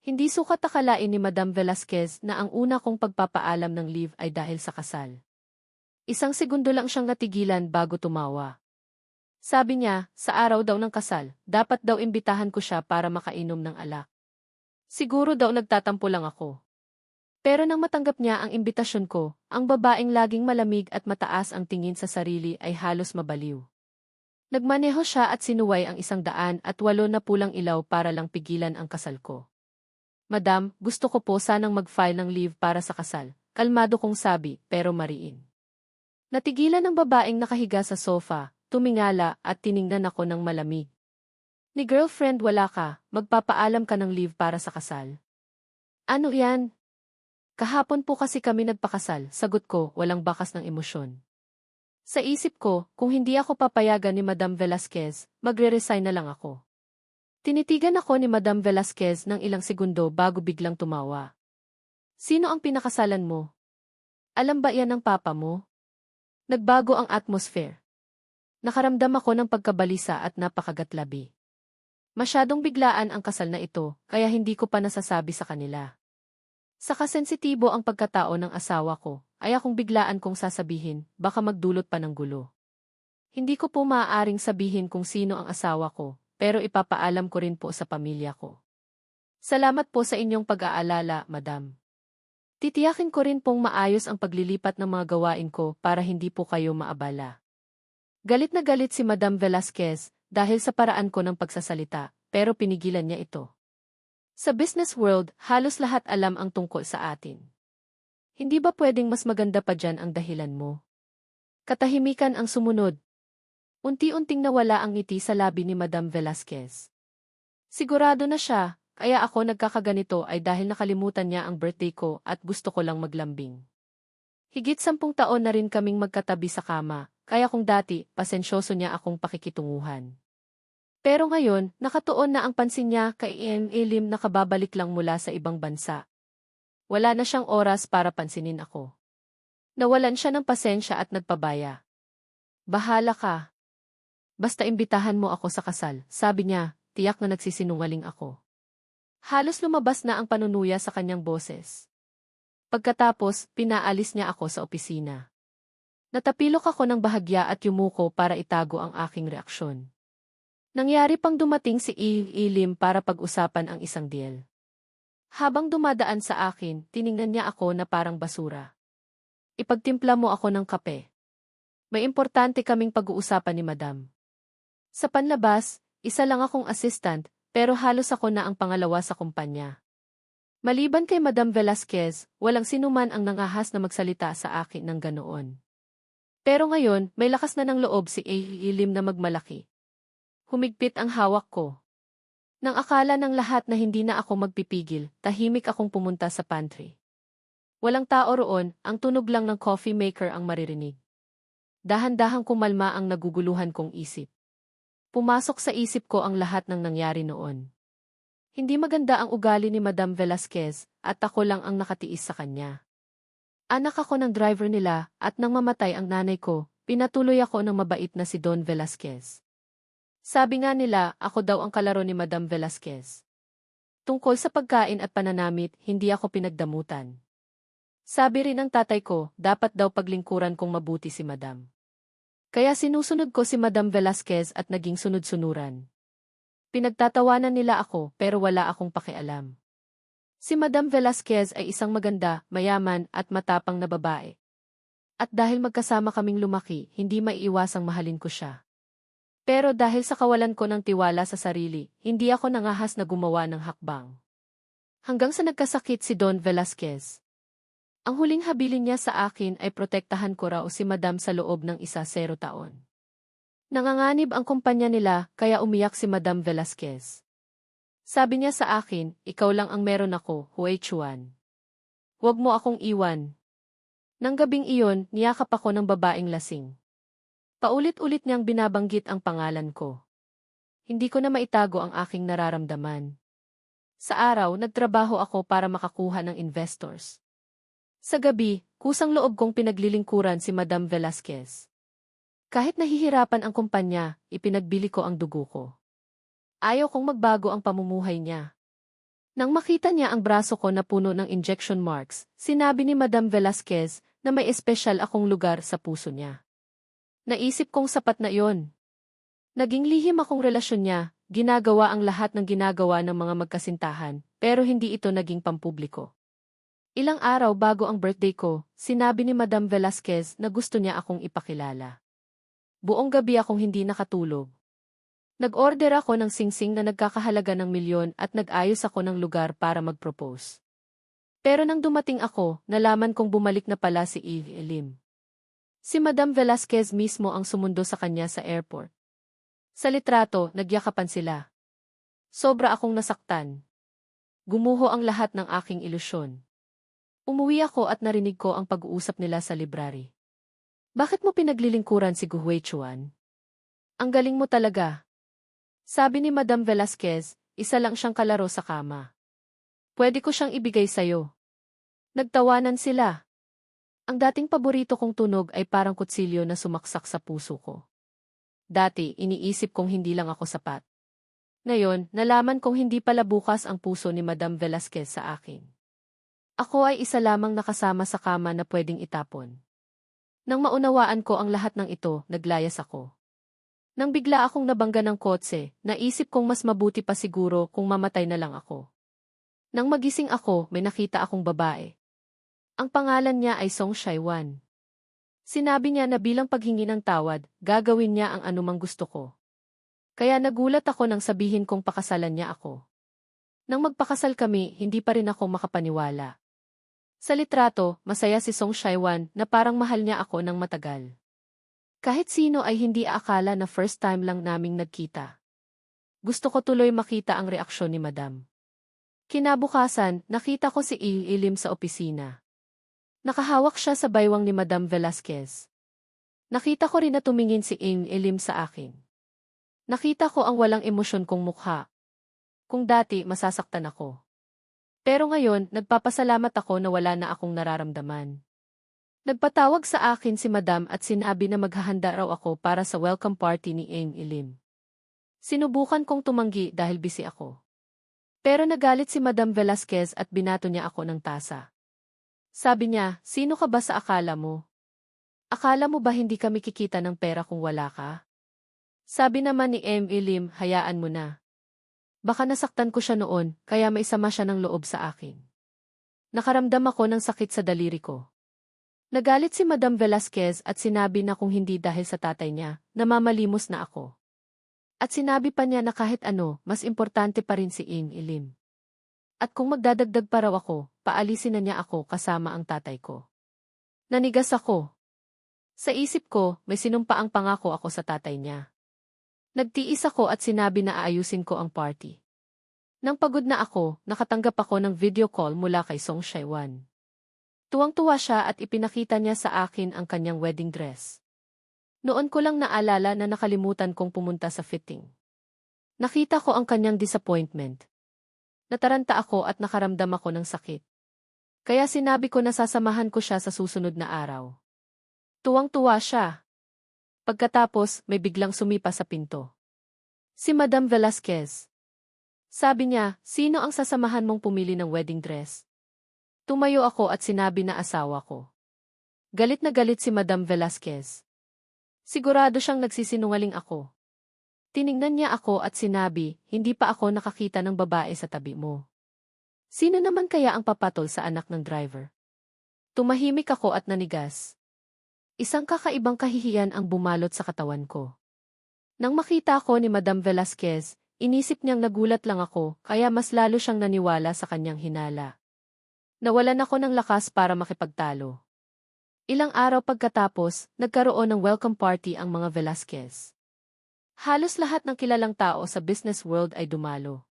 Hindi sukat akalain ni Madam Velasquez na ang una kong pagpapaalam ng leave ay dahil sa kasal. Isang segundo lang siyang natigilan bago tumawa. Sabi niya, sa araw daw ng kasal, dapat daw imbitahan ko siya para makainom ng alak. Siguro daw nagtatampo lang ako. Pero nang matanggap niya ang imbitasyon ko, ang babaeng laging malamig at mataas ang tingin sa sarili ay halos mabaliw. Nagmaneho siya at sinuway ang 108 na pulang ilaw para lang pigilan ang kasal ko. Madam, gusto ko po sanang mag-file ng leave para sa kasal, kalmado kong sabi, pero mariin. Natigilan ng babaeng nakahiga sa sofa, tumingala at tiningnan ako ng malamig. Ni girlfriend wala ka, magpapaalam ka ng leave para sa kasal. Ano yan? Kahapon po kasi kami nagpakasal, sagot ko, walang bakas ng emosyon. Sa isip ko, kung hindi ako papayagan ni Madam Velasquez, magre-resign na lang ako. Tinitigan ako ni Madam Velasquez ng ilang segundo bago biglang tumawa. Sino ang pinakasalan mo? Alam ba yan ng papa mo? Nagbago ang atmosphere. Nakaramdam ako ng pagkabalisa at napakagatlabi. Masyadong biglaan ang kasal na ito, kaya hindi ko pa nasasabi sa kanila. Saka sensitibo ang pagkatao ng asawa ko, ay akong biglaan kong sasabihin, baka magdulot pa ng gulo. Hindi ko po maaaring sabihin kung sino ang asawa ko, pero ipapaalam ko rin po sa pamilya ko. Salamat po sa inyong pag-aalala, Madam. Titiyakin ko rin pong maayos ang paglilipat ng mga gawain ko para hindi po kayo maabala. Galit na galit si Madam Velasquez dahil sa paraan ko ng pagsasalita, pero pinigilan niya ito. Sa business world, halos lahat alam ang tungkol sa atin. Hindi ba pwedeng mas maganda pa dyan ang dahilan mo? Katahimikan ang sumunod. Unti-unting nawala ang ngiti sa labi ni Madam Velasquez. Sigurado na siya, kaya ako nagkakaganito ay dahil nakalimutan niya ang birthday ko at gusto ko lang maglambing. Higit 10 taon na rin kaming magkatabi sa kama, kaya kung dati, pasensyoso niya akong pakikitunguhan. Pero ngayon, nakatuon na ang pansin niya kay Ian Elim na kababalik lang mula sa ibang bansa. Wala na siyang oras para pansinin ako. Nawalan siya ng pasensya at nagpabaya. Bahala ka. Basta imbitahan mo ako sa kasal, sabi niya, tiyak na nagsisinungaling ako. Halos lumabas na ang panunuya sa kanyang boses. Pagkatapos, pinaalis niya ako sa opisina. Natapilok ako ng bahagya at yumuko para itago ang aking reaksyon. Nangyari pang dumating si Ilim para pag-usapan ang isang deal. Habang dumadaan sa akin, tiningnan niya ako na parang basura. Ipagtimpla mo ako ng kape. May importante kaming pag-uusapan ni Madam. Sa panlabas, isa lang akong assistant, pero halos ako na ang pangalawa sa kumpanya. Maliban kay Madam Velasquez, walang sinuman ang nangahas na magsalita sa akin ng ganoon. Pero ngayon, may lakas na ng loob si Ilim na magmalaki. Humigpit ang hawak ko. Nang akala ng lahat na hindi na ako magpipigil, tahimik akong pumunta sa pantry. Walang tao roon, ang tunog lang ng coffee maker ang maririnig. Dahan-dahang kumalma ang naguguluhan kong isip. Pumasok sa isip ko ang lahat ng nangyari noon. Hindi maganda ang ugali ni Madam Velasquez at ako lang ang nakatiis sa kanya. Anak ako ng driver nila at nang mamatay ang nanay ko, pinatuloy ako ng mabait na si Don Velasquez. Sabi nga nila, ako daw ang kalaro ni Madam Velasquez. Tungkol sa pagkain at pananamit, hindi ako pinagdamutan. Sabi rin ng tatay ko, dapat daw paglingkuran kong mabuti si Madam. Kaya sinusunod ko si Madam Velasquez at naging sunod-sunuran. Pinagtatawanan nila ako pero wala akong pakialam. Si Madam Velasquez ay isang maganda, mayaman at matapang na babae. At dahil magkasama kaming lumaki, hindi maiiwasang mahalin ko siya. Pero dahil sa kawalan ko ng tiwala sa sarili, hindi ako nangahas na gumawa ng hakbang. Hanggang sa nagkasakit si Don Velasquez. Ang huling habilin niya sa akin ay protektahan ko raw si Madam sa loob ng 10 taon. Nanganganib ang kumpanya nila kaya umiyak si Madam Velasquez. Sabi niya sa akin, ikaw lang ang meron ako, Hui Chuan. Huwag mo akong iwan. Nang gabing iyon, niyakap ako ng babaeng lasing. Paulit-ulit niyang binabanggit ang pangalan ko. Hindi ko na maitago ang aking nararamdaman. Sa araw, nagtrabaho ako para makakuha ng investors. Sa gabi, kusang loob kong pinaglilingkuran si Madam Velasquez. Kahit nahihirapan ang kumpanya, ipinagbili ko ang dugo ko. Ayaw kong magbago ang pamumuhay niya. Nang makita niya ang braso ko na puno ng injection marks, sinabi ni Madam Velasquez na may espesyal akong lugar sa puso niya. Naisip kong sapat na yon. Naging lihim akong relasyon niya, ginagawa ang lahat ng ginagawa ng mga magkasintahan, pero hindi ito naging pampubliko. Ilang araw bago ang birthday ko, sinabi ni Madam Velasquez na gusto niya akong ipakilala. Buong gabi akong hindi nakatulog. Nag-order ako ng singsing na nagkakahalaga ng milyon at nag-ayos ako ng lugar para mag-propose. Pero nang dumating ako, nalaman kong bumalik na pala si Eve Elim. Si Madam Velasquez mismo ang sumundo sa kanya sa airport. Sa litrato, nagyakapan sila. Sobra akong nasaktan. Gumuho ang lahat ng aking ilusyon. Umuwi ako at narinig ko ang pag-uusap nila sa library. Bakit mo pinaglilingkuran si Gu Huichuan? Ang galing mo talaga. Sabi ni Madam Velasquez, isa lang siyang kalaro sa kama. Pwede ko siyang ibigay sa'yo. Nagtawanan sila. Ang dating paborito kong tunog ay parang kutsilyo na sumaksak sa puso ko. Dati, iniisip kong hindi lang ako sapat. Ngayon, nalaman kong hindi pala bukas ang puso ni Madam Velasquez sa akin. Ako ay isa lamang nakasama sa kama na pwedeng itapon. Nang maunawaan ko ang lahat ng ito, naglayas ako. Nang bigla akong nabangga ng kotse, naisip kong mas mabuti pa siguro kung mamatay na lang ako. Nang magising ako, may nakita akong babae. Ang pangalan niya ay Song Shaiwan. Sinabi niya na bilang paghingi ng tawad, gagawin niya ang anumang gusto ko. Kaya nagulat ako nang sabihin kong pakasalan niya ako. Nang magpakasal kami, hindi pa rin ako makapaniwala. Sa litrato, masaya si Song Shaiwan na parang mahal niya ako ng matagal. Kahit sino ay hindi aakala na first time lang naming nagkita. Gusto ko tuloy makita ang reaksyon ni Madam. Kinabukasan, nakita ko si Ilim sa opisina. Nakahawak siya sa baywang ni Madam Velasquez. Nakita ko rin na tumingin si Ilim sa akin. Nakita ko ang walang emosyon kong mukha. Kung dati, masasaktan ako. Pero ngayon, nagpapasalamat ako na wala na akong nararamdaman. Nagpatawag sa akin si Madam at sinabi na maghahanda raw ako para sa welcome party ni Ilim. Sinubukan kong tumanggi dahil busy ako. Pero nagalit si Madam Velasquez at binato niya ako ng tasa. Sabi niya, sino ka ba sa akala mo? Akala mo ba hindi kami kikita ng pera kung wala ka? Sabi naman ni Ilim, hayaan mo na. Baka nasaktan ko siya noon, kaya maisama siya ng loob sa akin. Nakaramdam ako ng sakit sa daliri ko. Nagalit si Madam Velasquez at sinabi na kung hindi dahil sa tatay niya, namamalimos na ako. At sinabi pa niya na kahit ano, mas importante pa rin si Ilim. At kung magdadagdag pa raw ako, paalisin na niya ako kasama ang tatay ko. Nanigas ako. Sa isip ko, may sinumpaang pangako ako sa tatay niya. Nagtiis ako at sinabi na aayusin ko ang party. Nang pagod na ako, nakatanggap ako ng video call mula kay Song Shaiwan. Tuwang-tuwa siya at ipinakita niya sa akin ang kanyang wedding dress. Noon ko lang naalala na nakalimutan kong pumunta sa fitting. Nakita ko ang kanyang disappointment. Nataranta ako at nakaramdam ako ng sakit. Kaya sinabi ko na sasamahan ko siya sa susunod na araw. Tuwang-tuwa siya. Pagkatapos, may biglang sumipa sa pinto. Si Madam Velasquez. Sabi niya, sino ang sasamahan mong pumili ng wedding dress? Tumayo ako at sinabi na asawa ko. Galit na galit si Madam Velasquez. Sigurado siyang nagsisinungaling ako. Tiningnan niya ako at sinabi, hindi pa ako nakakita ng babae sa tabi mo. Sino naman kaya ang papatol sa anak ng driver? Tumahimik ako at nanigas. Isang kakaibang kahihiyan ang bumalot sa katawan ko. Nang makita ko ni Madam Velasquez, inisip niyang nagulat lang ako, kaya mas lalo siyang naniwala sa kanyang hinala. Nawalan ako ng lakas para makipagtalo. Ilang araw pagkatapos, nagkaroon ng welcome party ang mga Velasquez. Halos lahat ng kilalang tao sa business world ay dumalo.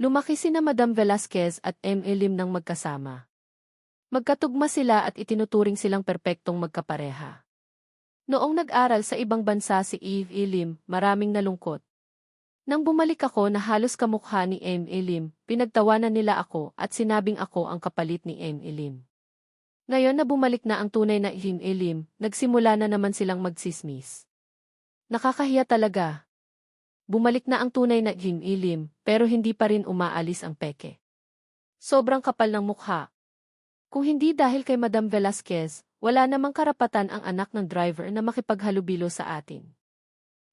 Lumaki sina Madam Velasquez at Ilim ng magkasama. Magkatugma sila at itinuturing silang perpektong magkapareha. Noong nag-aral sa ibang bansa si Ilim, maraming nalungkot. Nang bumalik ako na halos kamukha ni Ilim, pinagtawanan nila ako at sinabing ako ang kapalit ni Ilim. Ngayon na bumalik na ang tunay na Ilim, nagsimula na naman silang magsismis. Nakakahiya talaga. Bumalik na ang tunay na Ilim, pero hindi pa rin umaalis ang peke. Sobrang kapal ng mukha. Kung hindi dahil kay Madam Velasquez, wala namang karapatan ang anak ng driver na makipaghalubilo sa atin.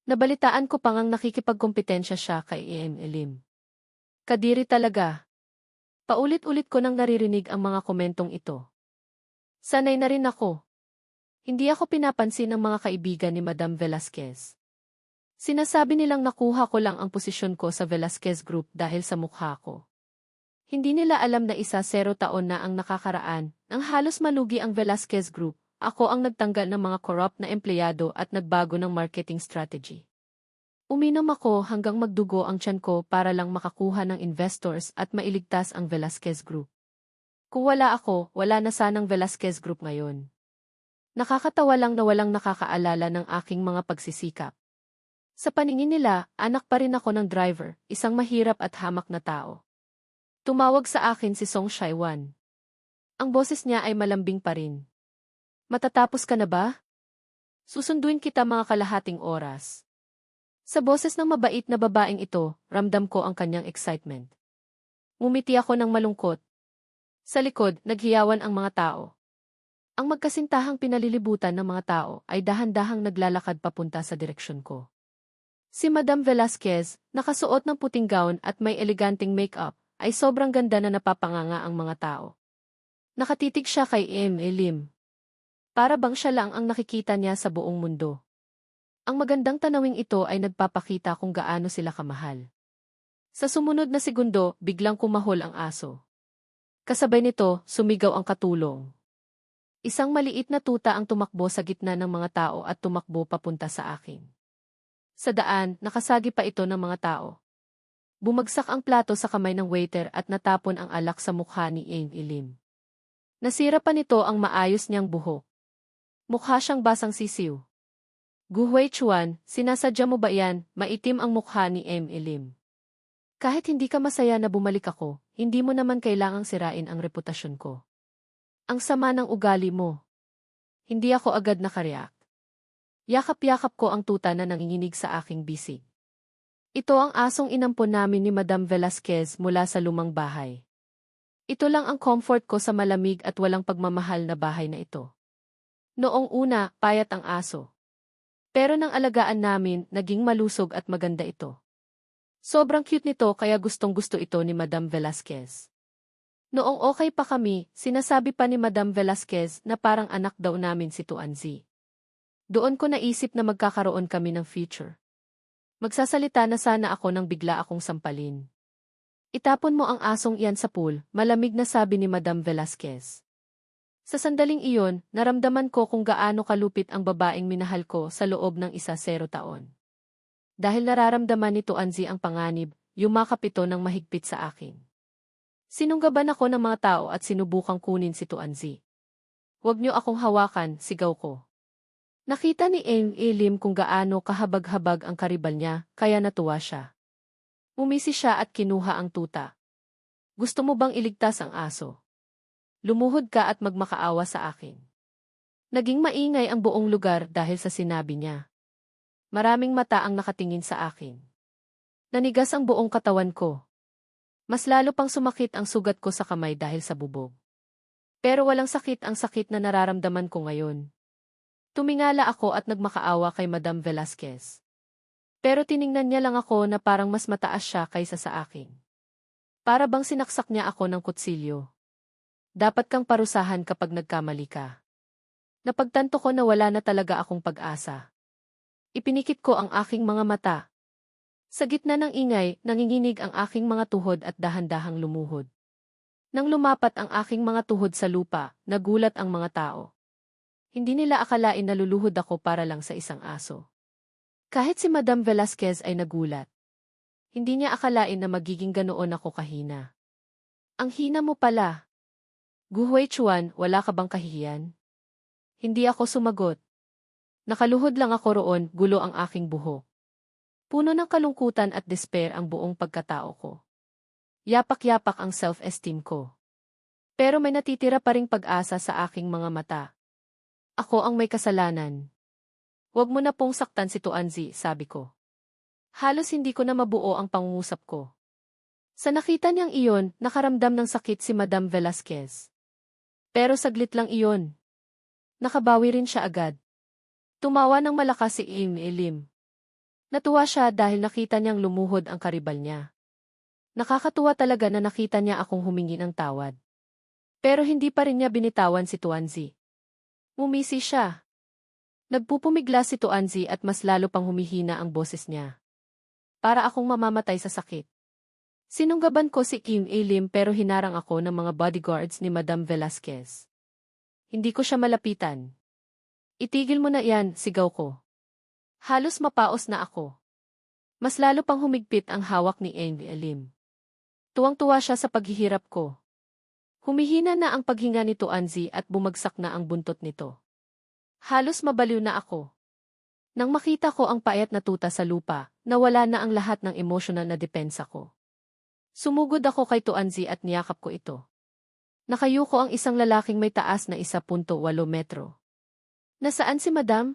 Nabalitaan ko pang ang nakikipagkompetensya siya kay E.M. Elim. Kadiri talaga. Paulit-ulit ko nang naririnig ang mga komentong ito. Sanay na rin ako. Hindi ako pinapansin ng mga kaibigan ni Madam Velasquez. Sinasabi nilang nakuha ko lang ang posisyon ko sa Velasquez Group dahil sa mukha ko. Hindi nila alam na 0 taon na ang nakakaraan, nang halos malugi ang Velasquez Group. Ako ang nagtanggal ng mga corrupt na empleyado at nagbago ng marketing strategy. Uminom ako hanggang magdugo ang tiyan ko para lang makakuha ng investors at mailigtas ang Velasquez Group. Kung wala ako, wala na sanang Velasquez Group ngayon. Nakakatawa lang na walang nakakaalala ng aking mga pagsisikap. Sa paningin nila, anak pa rin ako ng driver, isang mahirap at hamak na tao. Tumawag sa akin si Song Shaiwan. Ang boses niya ay malambing pa rin. Matatapos ka na ba? Susunduin kita mga kalahating oras. Sa boses ng mabait na babaeng ito, ramdam ko ang kanyang excitement. Ngumiti ako ng malungkot. Sa likod, naghiyawan ang mga tao. Ang magkasintahang pinalilibutan ng mga tao ay dahan-dahang naglalakad papunta sa direksyon ko. Si Madam Velasquez, nakasuot ng puting gown at may eleganting makeup, ay sobrang ganda na napapanganga ang mga tao. Nakatitig siya kay E.M. Elim. Para bang siya lang ang nakikita niya sa buong mundo. Ang magandang tanawing ito ay nagpapakita kung gaano sila kamahal. Sa sumunod na segundo, biglang kumahol ang aso. Kasabay nito, sumigaw ang katulong. Isang maliit na tuta ang tumakbo sa gitna ng mga tao at tumakbo papunta sa akin. Sa daan, nakasagi pa ito ng mga tao. Bumagsak ang plato sa kamay ng waiter at natapon ang alak sa mukha ni E.M. Elim. Nasira pa nito ang maayos niyang buhok. Mukha siyang basang sisiw. Gu Huichuan, sinasadya mo ba yan? Maitim ang mukha ni E.M. Elim. Kahit hindi ka masaya na bumalik ako, hindi mo naman kailangang sirain ang reputasyon ko. Ang sama ng ugali mo. Hindi ako agad nakareact. Yakap-yakap ko ang tuta na nanginginig sa aking bisig. Ito ang asong inampon namin ni Madam Velasquez mula sa lumang bahay. Ito lang ang comfort ko sa malamig at walang pagmamahal na bahay na ito. Noong una, payat ang aso. Pero nang alagaan namin, naging malusog at maganda ito. Sobrang cute nito kaya gustong-gusto ito ni Madam Velasquez. Noong okay pa kami, sinasabi pa ni Madam Velasquez na parang anak daw namin si Tuanzi. Doon ko naisip na magkakaroon kami ng future. Magsasalita na sana ako nang bigla akong sampalin. Itapon mo ang asong iyan sa pool, malamig na sabi ni Madam Velasquez. Sa sandaling iyon, naramdaman ko kung gaano kalupit ang babaeng minahal ko sa loob ng 0 taon. Dahil nararamdaman ni Tuanzi ang panganib, yumakap ito ng mahigpit sa akin. Sinunggaban ako ng mga tao at sinubukang kunin si Tuanzi. Huwag niyo akong hawakan, sigaw ko. Nakita ni E.M. Elim kung gaano kahabag-habag ang karibal niya, kaya natuwa siya. Umisi siya at kinuha ang tuta. Gusto mo bang iligtas ang aso? Lumuhod ka at magmakaawa sa akin. Naging maingay ang buong lugar dahil sa sinabi niya. Maraming mata ang nakatingin sa akin. Nanigas ang buong katawan ko. Mas lalo pang sumakit ang sugat ko sa kamay dahil sa bubog. Pero walang sakit ang sakit na nararamdaman ko ngayon. Tumingala ako at nagmakaawa kay Madam Velasquez. Pero tiningnan niya lang ako na parang mas mataas siya kaysa sa akin. Para bang sinaksak niya ako ng kutsilyo. Dapat kang parusahan kapag nagkamali ka. Napagtanto ko na wala na talaga akong pag-asa. Ipinikit ko ang aking mga mata. Sa gitna ng ingay, nanginginig ang aking mga tuhod at dahan-dahang lumuhod. Nang lumapat ang aking mga tuhod sa lupa, nagulat ang mga tao. Hindi nila akalain na luluhod ako para lang sa isang aso. Kahit si Madam Velasquez ay nagulat. Hindi niya akalain na magiging ganoon ako kahina. Ang hina mo pala. Gu Huichuan, wala ka bang kahihiyan? Hindi ako sumagot. Nakaluhod lang ako roon, gulo ang aking buhok. Puno ng kalungkutan at despair ang buong pagkatao ko. Yapak-yapak ang self-esteem ko. Pero may natitira pa ring pag-asa sa aking mga mata. Ako ang may kasalanan. Huwag mo na pong saktan si Tuanzi, sabi ko. Halos hindi ko na mabuo ang pangungusap ko. Sa nakita niyang iyon, nakaramdam ng sakit si Madam Velasquez. Pero saglit lang iyon. Nakabawi rin siya agad. Tumawa ng malakas si Lim. Natuwa siya dahil nakita niyang lumuhod ang karibal niya. Nakakatuwa talaga na nakita niya akong humingi ng tawad. Pero hindi pa rin niya binitawan si Tuanzi. Umisi siya. Nagpupumigla si Tuanzi at mas lalo pang humihina ang boses niya. Para akong mamamatay sa sakit. Sinunggaban ko si Lim pero hinarang ako ng mga bodyguards ni Madam Velasquez. Hindi ko siya malapitan. Itigil mo na yan, sigaw ko. Halos mapaos na ako. Mas lalo pang humigpit ang hawak ni Lim. Tuwang-tuwa siya sa paghihirap ko. Humihina na ang paghinga ni Tuanzi at bumagsak na ang buntot nito. Halos mabaliw na ako. Nang makita ko ang payat na tuta sa lupa, nawala na ang lahat ng emosyonal na depensa ko. Sumugod ako kay Tuanzi at niyakap ko ito. Nakayuko ang isang lalaking may taas na 1.8 metro. Nasaan si Madam?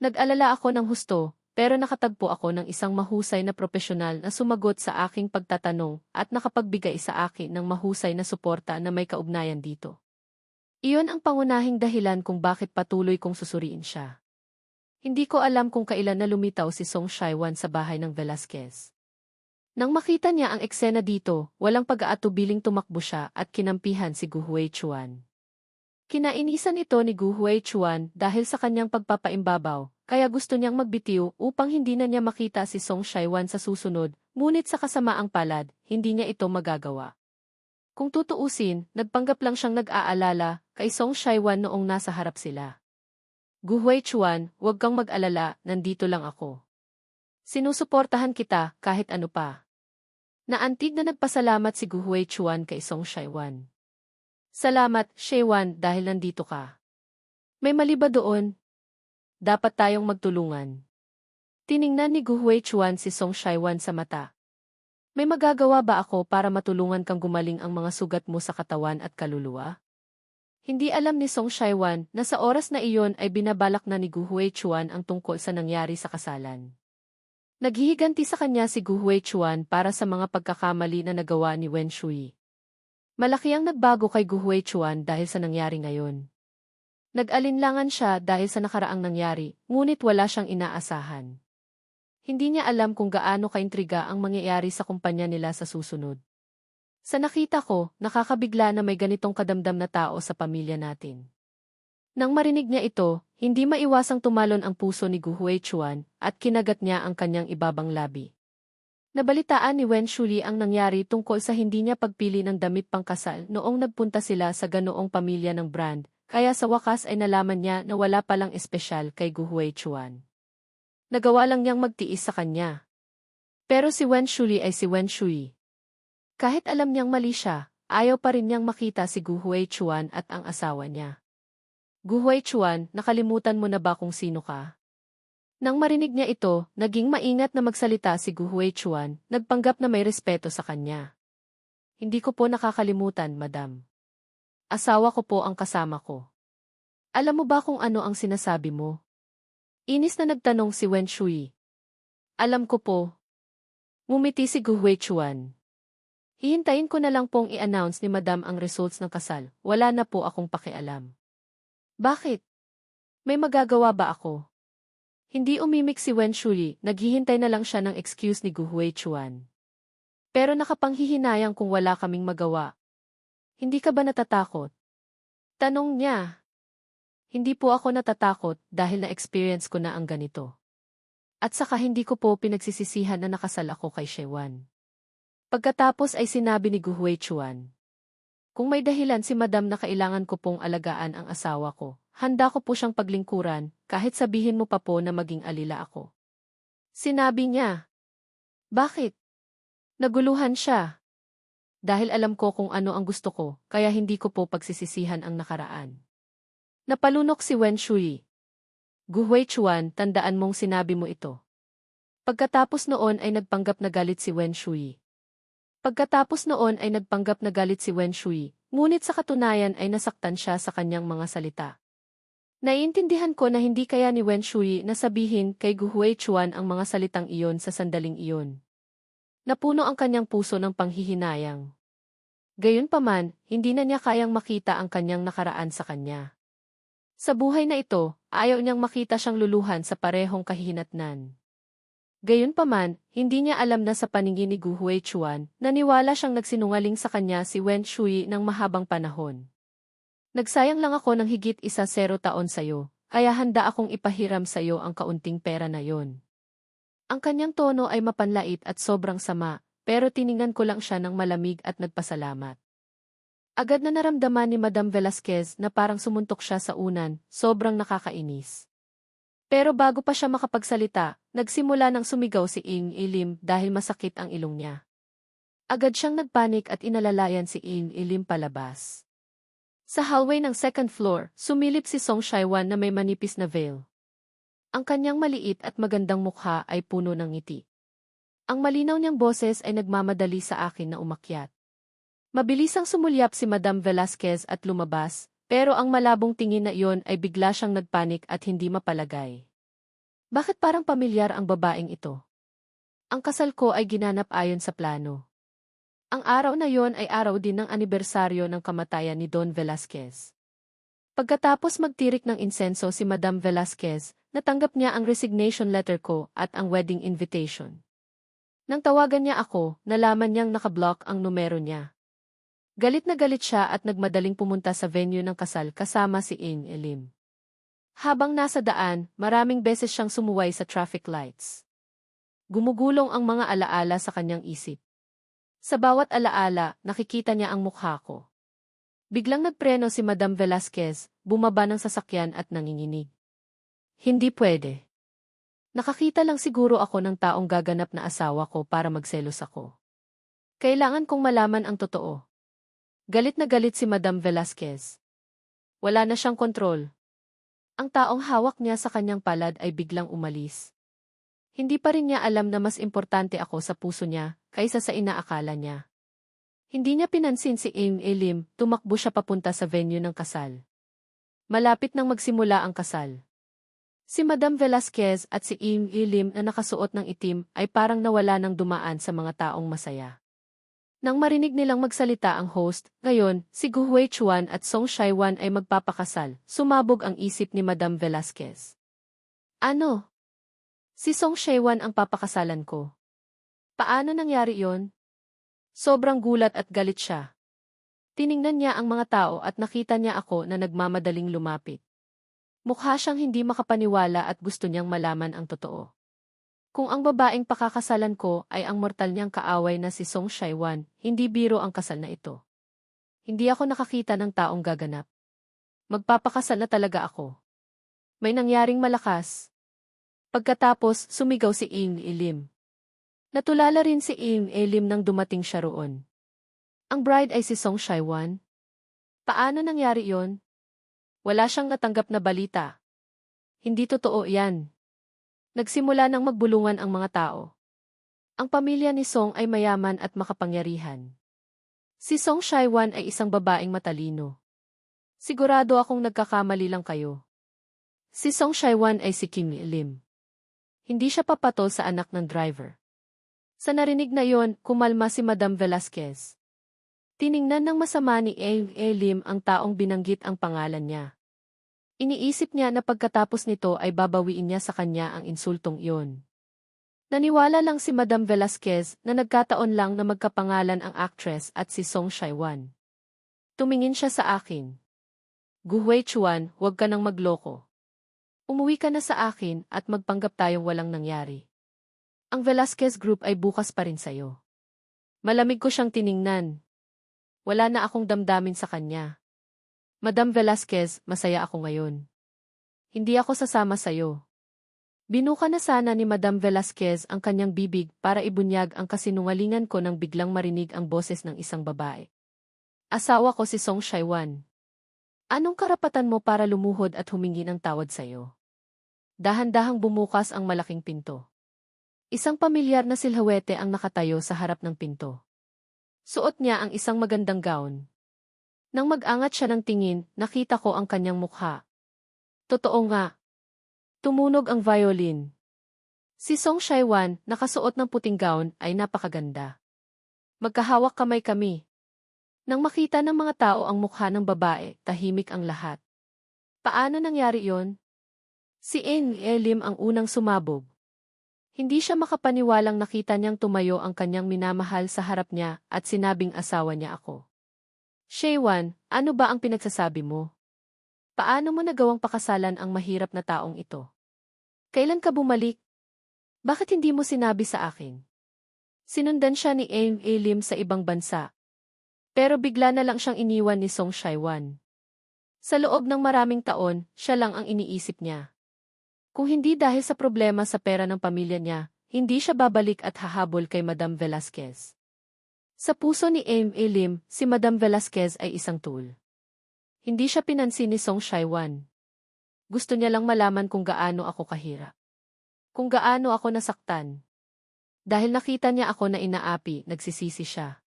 Nag-alala ako ng husto, pero nakatagpo ako ng isang mahusay na propesyonal na sumagot sa aking pagtatanong at nakapagbigay sa akin ng mahusay na suporta na may kaugnayan dito. Iyon ang pangunahing dahilan kung bakit patuloy kong susuriin siya. Hindi ko alam kung kailan na lumitaw si Song Shaiwan sa bahay ng Velasquez. Nang makita niya ang eksena dito, walang pag-aatubiling tumakbo siya at kinampihan si Gu Huichuan. Kinainisan ito ni Gu Huichuan dahil sa kanyang pagpapaimbabaw, kaya gusto niyang magbitiw upang hindi na niya makita si Song Shaiwan sa susunod, ngunit sa kasamaang palad, hindi niya ito magagawa. Kung tutuusin, nagpanggap lang siyang nag-aalala kay Song Shaiwan noong nasa harap sila. Gu Huichuan, huwag kang mag-alala, nandito lang ako. Sinusuportahan kita kahit ano pa. Naantig na nagpasalamat si Gu Huichuan kay Song Shaiwan. Salamat, Shaiwan, dahil nandito ka. May mali ba doon? Dapat tayong magtulungan. Tiningnan ni Gu Huichuan si Song Shaiwan sa mata. May magagawa ba ako para matulungan kang gumaling ang mga sugat mo sa katawan at kaluluwa? Hindi alam ni Song Shaiwan na sa oras na iyon ay binabalak na ni Gu Huichuan ang tungkol sa nangyari sa kasalan. Naghihiganti sa kanya si Gu Huichuan para sa mga pagkakamali na nagawa ni Wen Shui. Malaki ang nagbago kay Gu Huichuan dahil sa nangyari ngayon. Nag-alinlangan siya dahil sa nakaraang nangyari, ngunit wala siyang inaasahan. Hindi niya alam kung gaano kaintriga ang mangyayari sa kumpanya nila sa susunod. Sa nakita ko, nakakabigla na may ganitong kadamdam na tao sa pamilya natin. Nang marinig niya ito, hindi maiwasang tumalon ang puso ni Gu Huichuan at kinagat niya ang kanyang ibabang labi. Nabalitaan ni Wen Shui ang nangyari tungkol sa hindi niya pagpili ng damit pangkasal noong nagpunta sila sa ganoong pamilya ng brand, kaya sa wakas ay nalaman niya na wala palang espesyal kay Gu Huichuan. Nagawa lang niyang magtiis sa kanya. Pero si Wen Shui ay si Wen Shui. Kahit alam niyang mali siya, ayaw pa rin niyang makita si Gu Huichuan at ang asawa niya. Gu Huichuan, nakalimutan mo na ba kung sino ka? Nang marinig niya ito, naging maingat na magsalita si Gu Huichuan, nagpanggap na may respeto sa kanya. Hindi ko po nakakalimutan, madam. Asawa ko po ang kasama ko. Alam mo ba kung ano ang sinasabi mo? Inis na nagtanong si Wen Shui. Alam ko po. Ngumiti si Gu Huichuan. Hihintayin ko na lang pong i-announce ni madam ang results ng kasal, wala na po akong pakialam. Bakit? May magagawa ba ako? Hindi umimik si Wen Shui, naghihintay na lang siya ng excuse ni Gu Huichuan. Pero nakapanghihinayang kung wala kaming magawa. Hindi ka ba natatakot? Tanong niya. Hindi po ako natatakot dahil na-experience ko na ang ganito. At saka hindi ko po pinagsisisihan na nakasal ako kay Shaiwan. Pagkatapos ay sinabi ni Gu Huichuan. Kung may dahilan si madam na kailangan ko pong alagaan ang asawa ko, handa ko po siyang paglingkuran, kahit sabihin mo pa po na maging alila ako. Sinabi niya. Bakit? Naguluhan siya. Dahil alam ko kung ano ang gusto ko, kaya hindi ko po pagsisisihan ang nakaraan. Napalunok si Wen Shui. Gu Huichuan, tandaan mong sinabi mo ito. Pagkatapos noon ay nagpanggap na galit si Wen Shui. Ngunit sa katunayan ay nasaktan siya sa kanyang mga salita. Naiintindihan ko na hindi kaya ni Wen Shui na sabihin kay Gu Huichuan ang mga salitang iyon sa sandaling iyon. Napuno ang kanyang puso ng panghihinayang. Gayunpaman, hindi na niya kayang makita ang kanyang nakaraan sa kanya. Sa buhay na ito, ayaw niyang makita siyang luluhan sa parehong kahihinatnan. Gayunpaman, hindi niya alam na sa paningin ni Gu Huichuan, naniwala siyang nagsinungaling sa kanya si Wen Shui ng mahabang panahon. Nagsayang lang ako ng higit 10 taon sa'yo, kaya handa akong ipahiram sa'yo ang kaunting pera na yon. Ang kanyang tono ay mapanlait at sobrang sama, pero tiningnan ko lang siya ng malamig at nagpasalamat. Agad na naramdaman ni Madam Velasquez na parang sumuntok siya sa unan, sobrang nakakainis. Pero bago pa siya makapagsalita, nagsimula ng sumigaw si Ing Ilim dahil masakit ang ilong niya. Agad siyang nagpanik at inalalayan si Ing Ilim palabas. Sa hallway ng second floor, sumilip si Song Shaiwan na may manipis na veil. Ang kanyang maliit at magandang mukha ay puno ng ngiti. Ang malinaw niyang boses ay nagmamadali sa akin na umakyat. Mabilisang sumulyap si Madam Velasquez at lumabas, pero ang malabong tingin na iyon ay bigla siyang nagpanik at hindi mapalagay. Bakit parang pamilyar ang babaeng ito? Ang kasal ko ay ginanap ayon sa plano. Ang araw na iyon ay araw din ng anibersaryo ng kamatayan ni Don Velasquez. Pagkatapos magtirik ng insenso si Madam Velasquez, natanggap niya ang resignation letter ko at ang wedding invitation. Nang tawagan niya ako, nalaman niyang nakablock ang numero niya. Galit na galit siya at nagmadaling pumunta sa venue ng kasal kasama si Ing Ilim. Habang nasa daan, maraming beses siyang sumuway sa traffic lights. Gumugulong ang mga alaala sa kanyang isip. Sa bawat alaala, nakikita niya ang mukha ko. Biglang nagpreno si Madam Velasquez, bumaba ng sasakyan at nanginginig. Hindi pwede. Nakakita lang siguro ako ng taong gaganap na asawa ko para magselos ako. Kailangan kong malaman ang totoo. Galit na galit si Madam Velasquez. Wala na siyang kontrol. Ang taong hawak niya sa kanyang palad ay biglang umalis. Hindi pa rin niya alam na mas importante ako sa puso niya kaysa sa inaakala niya. Hindi niya pinansin si Ing Ilim, tumakbo siya papunta sa venue ng kasal. Malapit nang magsimula ang kasal. Si Madam Velasquez at si Ing Ilim na nakasuot ng itim ay parang nawala ng dumaan sa mga taong masaya. Nang marinig nilang magsalita ang host, ngayon, si Gu Huichuan at Song Shaiwan ay magpapakasal, sumabog ang isip ni Madam Velasquez. Ano? Si Song Shaiwan ang papakasalan ko. Paano nangyari yon? Sobrang gulat at galit siya. Tiningnan niya ang mga tao at nakita niya ako na nagmamadaling lumapit. Mukha siyang hindi makapaniwala at gusto niyang malaman ang totoo. Kung ang babaeng pakakasalan ko ay ang mortal niyang kaaway na si Song Shaiwan, hindi biro ang kasal na ito. Hindi ako nakakita ng taong gaganap. Magpapakasal na talaga ako. May nangyaring malakas. Pagkatapos, sumigaw si Ing Ilim. Natulala rin si Ing Ilim nang dumating siya roon. Ang bride ay si Song Shaiwan. Paano nangyari yon? Wala siyang natanggap na balita. Hindi totoo yan. Nagsimula nang magbulungan ang mga tao. Ang pamilya ni Song ay mayaman at makapangyarihan. Si Song Shaiwan ay isang babaeng matalino. Sigurado akong nagkakamali lang kayo. Si Song Shaiwan ay si King Lim. Hindi siya papatol sa anak ng driver. Sa narinig na yon, kumalma si Madam Velasquez. Tiningnan ng masama ni Ing Lim ang taong binanggit ang pangalan niya. Iniisip niya na pagkatapos nito ay babawiin niya sa kanya ang insultong iyon. Naniwala lang si Madam Velasquez na nagkataon lang na magkapangalan ang actress at si Song Shaiwan. Tumingin siya sa akin. Gu Huichuan, huwag ka nang magloko. Umuwi ka na sa akin at magpanggap tayong walang nangyari. Ang Velasquez Group ay bukas pa rin sa'yo. Malamig ko siyang tiningnan. Wala na akong damdamin sa kanya. Madam Velasquez, masaya ako ngayon. Hindi ako sasama sa'yo. Binuka na sana ni Madam Velasquez ang kanyang bibig para ibunyag ang kasinungalingan ko nang biglang marinig ang boses ng isang babae. Asawa ko si Song Shaiwan. Anong karapatan mo para lumuhod at humingi ng tawad sa'yo? Dahan-dahang bumukas ang malaking pinto. Isang pamilyar na silhawete ang nakatayo sa harap ng pinto. Suot niya ang isang magandang gown. Nang mag-angat siya ng tingin, nakita ko ang kanyang mukha. Totoo nga. Tumunog ang violin. Si Song Shaiwan, nakasuot ng puting gown, ay napakaganda. Magkahawak kamay kami. Nang makita ng mga tao ang mukha ng babae, tahimik ang lahat. Paano nangyari yon? Si Eng Lim ang unang sumabog. Hindi siya makapaniwalang nakita niyang tumayo ang kanyang minamahal sa harap niya at sinabing asawa niya ako. Shaiwan, ano ba ang pinagsasabi mo? Paano mo nagawang pakasalan ang mahirap na taong ito? Kailan ka bumalik? Bakit hindi mo sinabi sa akin? Sinundan siya ni Eng Lim sa ibang bansa. Pero bigla na lang siyang iniwan ni Song Shaiwan. Sa loob ng maraming taon, siya lang ang iniisip niya. Kung hindi dahil sa problema sa pera ng pamilya niya, hindi siya babalik at hahabol kay Madam Velasquez. Sa puso ni Eng Lim, si Madam Velasquez ay isang tool. Hindi siya pinansin ni Song Shaiwan. Gusto niya lang malaman kung gaano ako kahirap. Kung gaano ako nasaktan. Dahil nakita niya ako na inaapi, nagsisisi siya.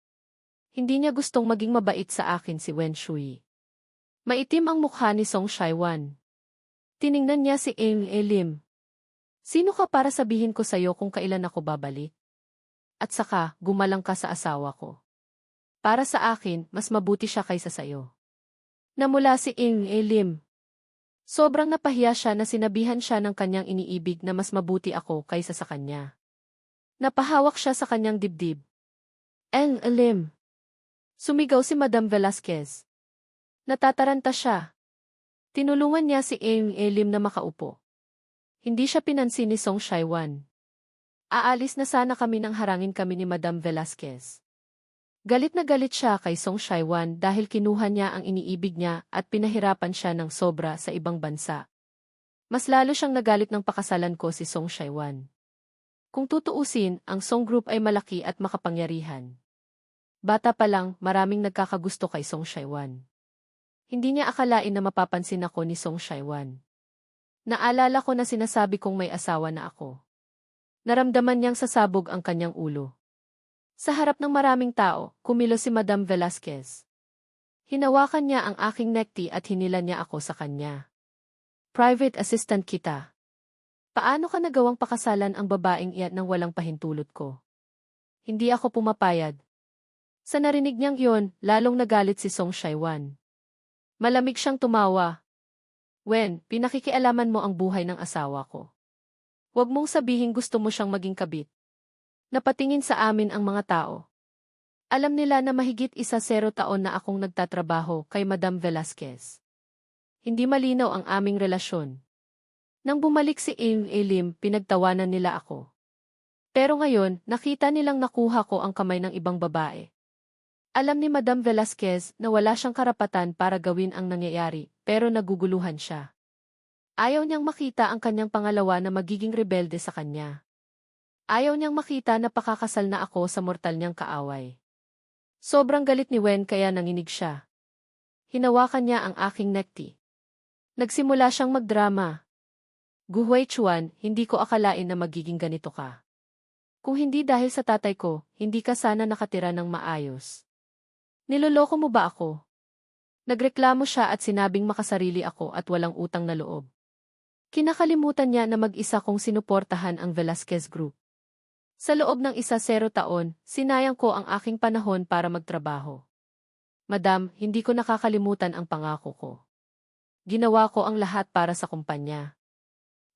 Hindi niya gustong maging mabait sa akin si Wen Shui. Maitim ang mukha ni Song Shaiwan. Tiningnan niya si Eng Lim. Sino ka para sabihin ko sa'yo kung kailan ako babalik? At saka, gumalang ka sa asawa ko. Para sa akin, mas mabuti siya kaysa sa'yo. Namula si Eng Lim. Sobrang napahiya siya na sinabihan siya ng kanyang iniibig na mas mabuti ako kaysa sa kanya. Napahawak siya sa kanyang dibdib. Eng Lim. Sumigaw si Madam Velasquez. Natataranta siya. Tinulungan niya si Eng Lim na makaupo. Hindi siya pinansin ni Song Shaiwan. Aalis na sana kami nang harangin kami ni Madam Velasquez. Galit na galit siya kay Song Shaiwan dahil kinuha niya ang iniibig niya at pinahirapan siya ng sobra sa ibang bansa. Mas lalo siyang nagalit ng pakasalan ko si Song Shaiwan. Kung tutuusin, ang Song Group ay malaki at makapangyarihan. Bata pa lang, maraming nagkakagusto kay Song Shaiwan. Hindi niya akalain na mapapansin ako ni Song Shaiwan. Naalala ko na sinasabi kong may asawa na ako. Naramdaman niyang sasabog ang kanyang ulo. Sa harap ng maraming tao, kumilos si Madam Velasquez. Hinawakan niya ang aking necktie at hinila niya ako sa kanya. Private assistant kita. Paano ka nagawang pakasalan ang babaeng iyan nang walang pahintulot ko? Hindi ako pumapayag. Sa narinig niyang yon, lalong nagalit si Song Shaiwan. Malamig siyang tumawa. Wen, pinakikialaman mo ang buhay ng asawa ko. Huwag mong sabihin gusto mo siyang maging kabit. Napatingin sa amin ang mga tao. Alam nila na mahigit 10 taon na akong nagtatrabaho kay Madam Velasquez. Hindi malinaw ang aming relasyon. Nang bumalik si Eng Lim, pinagtawanan nila ako. Pero ngayon, nakita nilang nakuha ko ang kamay ng ibang babae. Alam ni Madam Velasquez na wala siyang karapatan para gawin ang nangyayari, pero naguguluhan siya. Ayaw niyang makita ang kanyang pangalawa na magiging rebelde sa kanya. Ayaw niyang makita na pakakasal na ako sa mortal niyang kaaway. Sobrang galit ni Wen kaya nanginig siya. Hinawakan niya ang aking necktie. Nagsimula siyang magdrama. Gu Huichuan, hindi ko akalain na magiging ganito ka. Kung hindi dahil sa tatay ko, hindi ka sana nakatira ng maayos. Niloloko mo ba ako? Nagreklamo siya at sinabing makasarili ako at walang utang na loob. Kinakalimutan niya na mag-isa kong sinuportahan ang Velasquez Group. Sa loob ng 10 taon, sinayang ko ang aking panahon para magtrabaho. Madam, hindi ko nakakalimutan ang pangako ko. Ginawa ko ang lahat para sa kumpanya.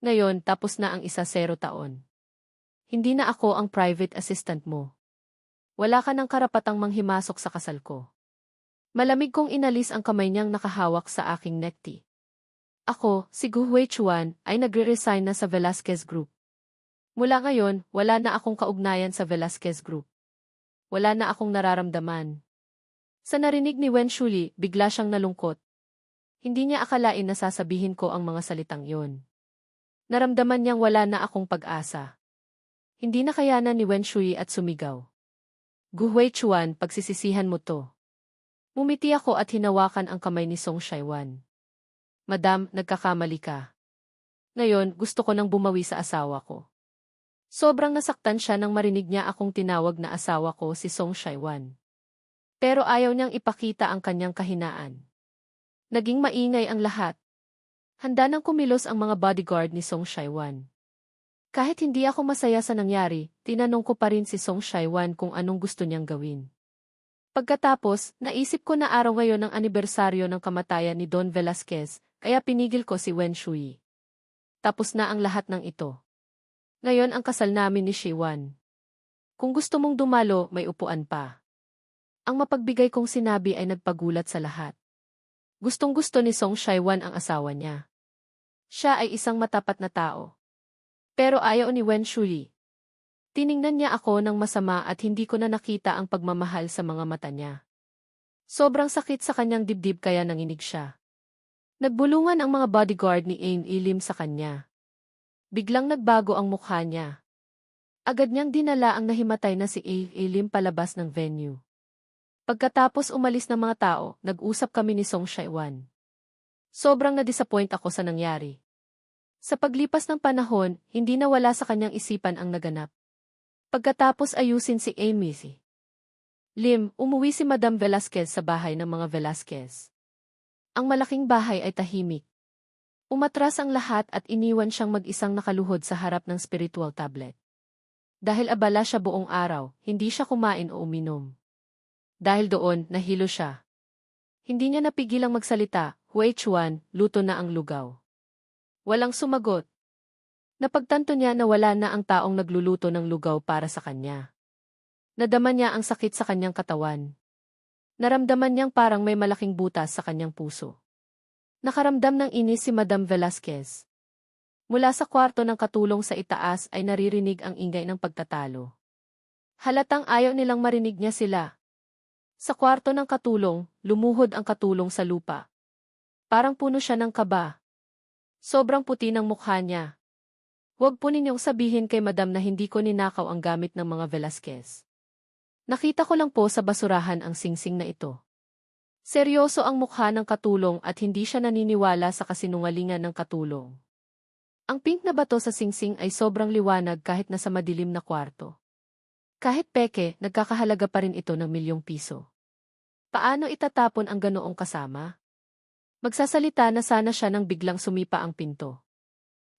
Ngayon, tapos na ang 10 taon. Hindi na ako ang private assistant mo. Wala ka ng karapatang manghimasok sa kasal ko. Malamig kong inalis ang kamay niyang nakahawak sa aking necktie. Ako, si Gu Huichuan, ay nagre-resign na sa Velasquez Group. Mula ngayon, wala na akong kaugnayan sa Velasquez Group. Wala na akong nararamdaman. Sa narinig ni Wen Shui, bigla siyang nalungkot. Hindi niya akalain na sasabihin ko ang mga salitang yon. Naramdaman niyang wala na akong pag-asa. Hindi na kayanan ni Wen Shui at sumigaw. Gu Huichuan, pagsisisihan mo to. Mumiti ako at hinawakan ang kamay ni Song Shaiwan. Madam, nagkakamali ka. Ngayon, gusto ko nang bumawi sa asawa ko. Sobrang nasaktan siya nang marinig niya akong tinawag na asawa ko si Song Shaiwan. Pero ayaw niyang ipakita ang kanyang kahinaan. Naging maingay ang lahat. Handa nang kumilos ang mga bodyguard ni Song Shaiwan. Kahit hindi ako masaya sa nangyari, tinanong ko pa rin si Song Shaiwan kung anong gusto niyang gawin. Pagkatapos, naisip ko na araw ngayon ng anibersaryo ng kamatayan ni Don Velasquez, kaya pinigil ko si Wen Shui. Tapos na ang lahat ng ito. Ngayon ang kasal namin ni Shaiwan. Kung gusto mong dumalo, may upuan pa. Ang mapagbigay kong sinabi ay nagpagulat sa lahat. Gustong-gusto ni Song Shaiwan ang asawa niya. Siya ay isang matapat na tao. Pero ayaw ni Wen Shui. Tiningnan niya ako ng masama at hindi ko na nakita ang pagmamahal sa mga mata niya. Sobrang sakit sa kanyang dibdib kaya nanginig siya. Nagbulungan ang mga bodyguard ni Ain Ilim sa kanya. Biglang nagbago ang mukha niya. Agad niyang dinala ang nahimatay na si Ain Ilim palabas ng venue. Pagkatapos umalis ng mga tao, nag-usap kami ni Song Shaiwan. Sobrang na-disappoint ako sa nangyari. Sa paglipas ng panahon, hindi nawala sa kanyang isipan ang naganap. Pagkatapos ayusin si Amy Lim, umuwi si Madam Velasquez sa bahay ng mga Velasquez. Ang malaking bahay ay tahimik. Umatras ang lahat at iniwan siyang mag-isang nakaluhod sa harap ng spiritual tablet. Dahil abala siya buong araw, hindi siya kumain o uminom. Dahil doon, nahilo siya. Hindi niya napigilang magsalita, Hui Chuan, luto na ang lugaw. Walang sumagot. Napagtanto niya na wala na ang taong nagluluto ng lugaw para sa kanya. Nadama niya ang sakit sa kanyang katawan. Naramdaman niyang parang may malaking butas sa kanyang puso. Nakaramdam ng inis si Madam Velasquez. Mula sa kwarto ng katulong sa itaas ay naririnig ang ingay ng pagtatalo. Halatang ayaw nilang marinig niya sila. Sa kwarto ng katulong, lumuhod ang katulong sa lupa. Parang puno siya ng kaba. Sobrang puti ng mukha niya. Huwag po ninyong sabihin kay Madam na hindi ko ninakaw ang gamit ng mga Velasquez. Nakita ko lang po sa basurahan ang singsing na ito. Seryoso ang mukha ng katulong at hindi siya naniniwala sa kasinungalingan ng katulong. Ang pink na bato sa singsing ay sobrang liwanag kahit nasa madilim na kwarto. Kahit peke, nagkakahalaga pa rin ito ng ₱1,000,000. Paano itatapon ang ganoong kasama? Magsasalita na sana siya nang biglang sumipa ang pinto.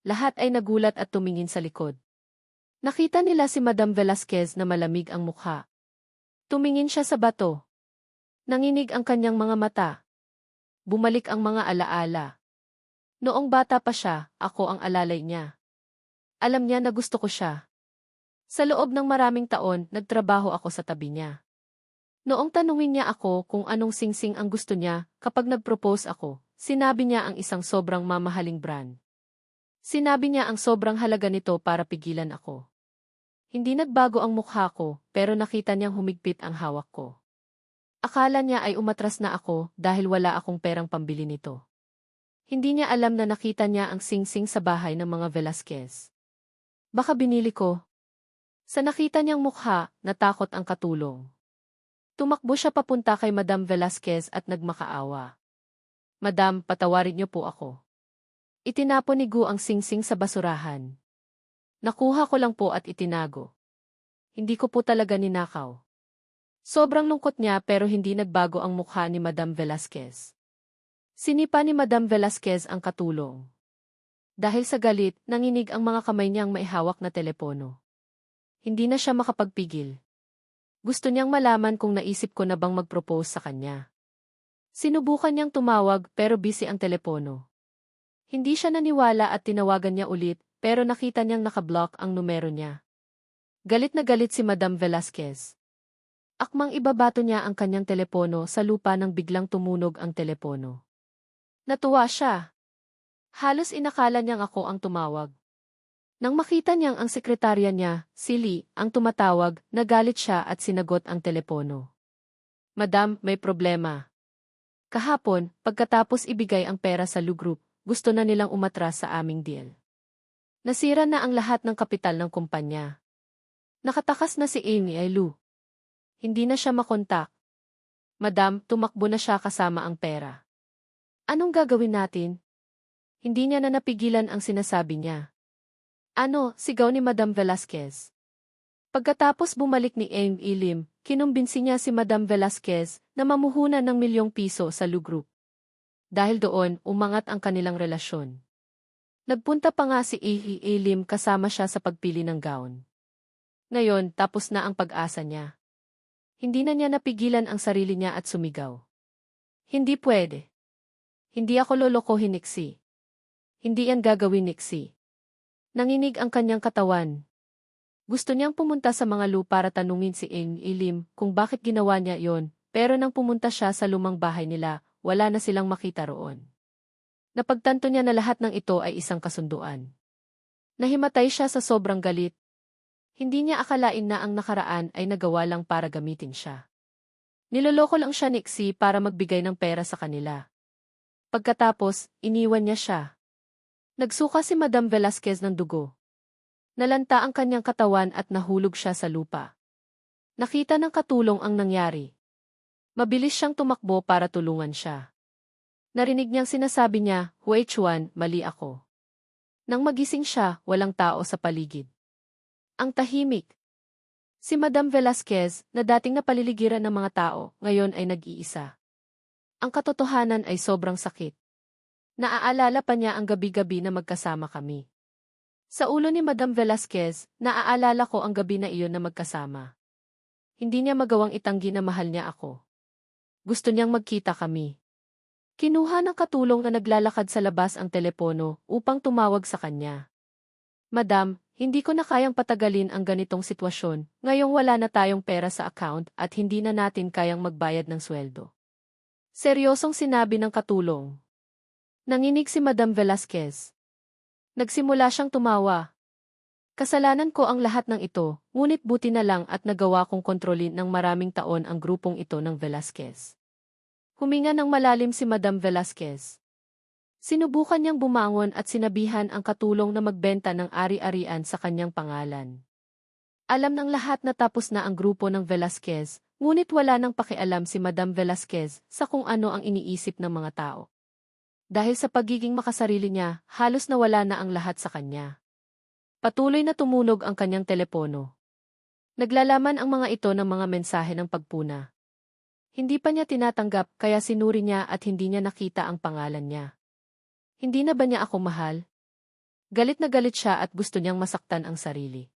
Lahat ay nagulat at tumingin sa likod. Nakita nila si Madam Velasquez na malamig ang mukha. Tumingin siya sa bato. Nanginig ang kanyang mga mata. Bumalik ang mga alaala. Noong bata pa siya, ako ang alalay niya. Alam niya na gusto ko siya. Sa loob ng maraming taon, nagtrabaho ako sa tabi niya. Noong tanungin niya ako kung anong singsing ang gusto niya, kapag nag-propose ako, sinabi niya ang isang sobrang mamahaling brand. Sinabi niya ang sobrang halaga nito para pigilan ako. Hindi nagbago ang mukha ko, pero nakita niyang humigpit ang hawak ko. Akala niya ay umatras na ako dahil wala akong perang pambili nito. Hindi niya alam na nakita niya ang singsing sa bahay ng mga Velasquez. Baka binili ko. Sa nakita niyang mukha, natakot ang katulong. Tumakbo siya papunta kay Madam Velasquez at nagmakaawa. Madam, patawarin niyo po ako. Itinapon ni Gu ang singsing sa basurahan. Nakuha ko lang po at itinago. Hindi ko po talaga ninakaw. Sobrang lungkot niya pero hindi nagbago ang mukha ni Madam Velasquez. Sinipa ni Madam Velasquez ang katulong. Dahil sa galit, nanginig ang mga kamay niyang maihawak na telepono. Hindi na siya makapagpigil. Gusto niyang malaman kung naisip ko na bang mag-propose sa kanya. Sinubukan niyang tumawag pero busy ang telepono. Hindi siya naniwala at tinawagan niya ulit pero nakita niyang nakablock ang numero niya. Galit na galit si Madam Velasquez. Akmang ibabato niya ang kanyang telepono sa lupa nang biglang tumunog ang telepono. Natuwa siya. Halos inakala niyang ako ang tumawag. Nang makita niyang ang sekretarya niya, si Lee, ang tumatawag, nagalit siya at sinagot ang telepono. Madam, may problema. Kahapon, pagkatapos ibigay ang pera sa Lu Group, gusto na nilang umatras sa aming deal. Nasira na ang lahat ng kapital ng kumpanya. Nakatakas na si Amy ay Lu. Hindi na siya makontak. Madam, tumakbo na siya kasama ang pera. Anong gagawin natin? Hindi niya na napigilan ang sinasabi niya. Ano, sigaw ni Madam Velasquez. Pagkatapos bumalik ni Aim Ilim, kinumbinsi niya si Madam Velasquez na mamuhunan ng ₱1,000,000 sa Lu Group. Dahil doon, umangat ang kanilang relasyon. Nagpunta pa nga si Lim kasama siya sa pagpili ng gown. Ngayon, tapos na ang pag-asa niya. Hindi na niya napigilan ang sarili niya at sumigaw. Hindi pwede. Hindi ako lolokohin, Nixie. Hindi yan gagawin, Nixie. Nanginig ang kanyang katawan. Gusto niyang pumunta sa mga para tanungin si Lim kung bakit ginawa niya yon, pero nang pumunta siya sa lumang bahay nila, wala na silang makita roon. Napagtanto niya na lahat ng ito ay isang kasunduan. Nahimatay siya sa sobrang galit. Hindi niya akalain na ang nakaraan ay nagawa lang para gamitin siya. Niloloko lang siya, Nixie, para magbigay ng pera sa kanila. Pagkatapos, iniwan niya siya. Nagsuka si Madam Velasquez ng dugo. Nalanta ang kanyang katawan at nahulog siya sa lupa. Nakita ng katulong ang nangyari. Mabilis siyang tumakbo para tulungan siya. Narinig niyang sinasabi niya, "Hui Chuan, mali ako." Nang magising siya, walang tao sa paligid. Ang tahimik. Si Madam Velasquez, na dating napaliligiran ng mga tao, ngayon ay nag-iisa. Ang katotohanan ay sobrang sakit. Naaalala pa niya ang gabi-gabi na magkasama kami. Sa ulo ni Madam Velasquez, naaalala ko ang gabi na iyon na magkasama. Hindi niya magawang itanggi na mahal niya ako. Gusto niyang magkita kami. Kinuha ng katulong na naglalakad sa labas ang telepono upang tumawag sa kanya. "Madam, hindi ko na kayang patagalin ang ganitong sitwasyon. Ngayong wala na tayong pera sa account at hindi na natin kayang magbayad ng sweldo." Seryosong sinabi ng katulong. Nanginig si Madam Velasquez. Nagsimula siyang tumawa. "Kasalanan ko ang lahat ng ito, ngunit buti na lang at nagawa kong kontrolin ng maraming taon ang grupong ito ng Velasquez." Huminga ng malalim si Madam Velasquez. Sinubukan niyang bumangon at sinabihan ang katulong na magbenta ng ari-arian sa kanyang pangalan. Alam ng lahat na tapos na ang grupo ng Velasquez, ngunit wala nang pakialam si Madam Velasquez sa kung ano ang iniisip ng mga tao. Dahil sa pagiging makasarili niya, halos nawala na ang lahat sa kanya. Patuloy na tumunog ang kanyang telepono. Naglalaman ang mga ito ng mga mensahe ng pagpuna. Hindi pa niya tinatanggap kaya sinuri niya at hindi niya nakita ang pangalan niya. Hindi na ba niya ako mahal? Galit na galit siya at gusto niyang masaktan ang sarili.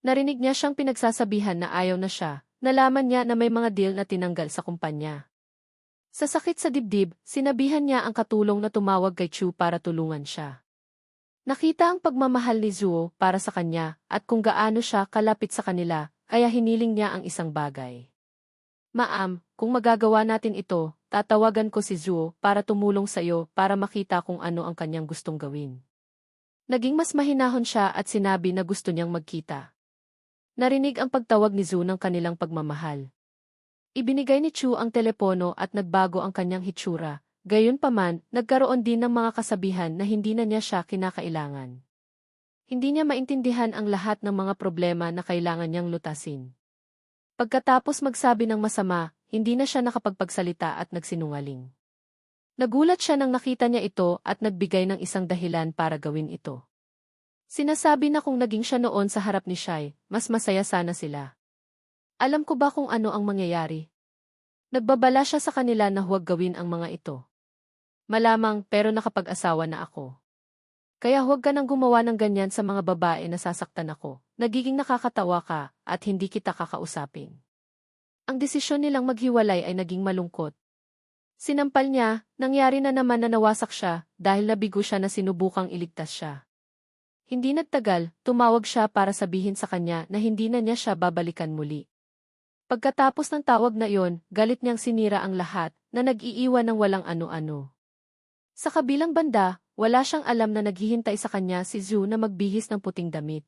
Narinig niya siyang pinagsasabihan na ayaw na siya, nalaman niya na may mga deal na tinanggal sa kumpanya. Sa sakit sa dibdib, sinabihan niya ang katulong na tumawag kay Chu para tulungan siya. Nakita ang pagmamahal ni Zuo para sa kanya at kung gaano siya kalapit sa kanila, kaya hiniling niya ang isang bagay. "Ma'am, kung magagawa natin ito, tatawagan ko si Zuo para tumulong sa iyo para makita kung ano ang kanyang gustong gawin." Naging mas mahinahon siya at sinabi na gusto niyang magkita. Narinig ang pagtawag ni Zuo ng kanilang pagmamahal. Ibinigay ni Chu ang telepono at nagbago ang kanyang hitsura. Gayunpaman, nagkaroon din ng mga kasabihan na hindi na niya siya kinakailangan. Hindi niya maintindihan ang lahat ng mga problema na kailangan niyang lutasin. Pagkatapos magsabi ng masama, hindi na siya nakapagpagsalita at nagsinungaling. Nagulat siya nang nakita niya ito at nagbigay ng isang dahilan para gawin ito. Sinasabi na kung naging siya noon sa harap ni Shai, mas masaya sana sila. Alam ko ba kung ano ang mangyayari? Nagbabala siya sa kanila na huwag gawin ang mga ito. Malamang pero nakapag-asawa na ako. Kaya huwag ka nang gumawa ng ganyan sa mga babae na sasaktan ako. Nagiging nakakatawa ka at hindi kita kakausapin. Ang desisyon nilang maghiwalay ay naging malungkot. Sinampal niya, nangyari na naman na nawasak siya dahil nabigo siya na sinubukang iligtas siya. Hindi nagtagal, tumawag siya para sabihin sa kanya na hindi na niya siya babalikan muli. Pagkatapos ng tawag na iyon, galit niyang sinira ang lahat na nag-iiwan ng walang ano-ano. Sa kabilang banda, wala siyang alam na naghihintay sa kanya si Zhu na magbihis ng puting damit.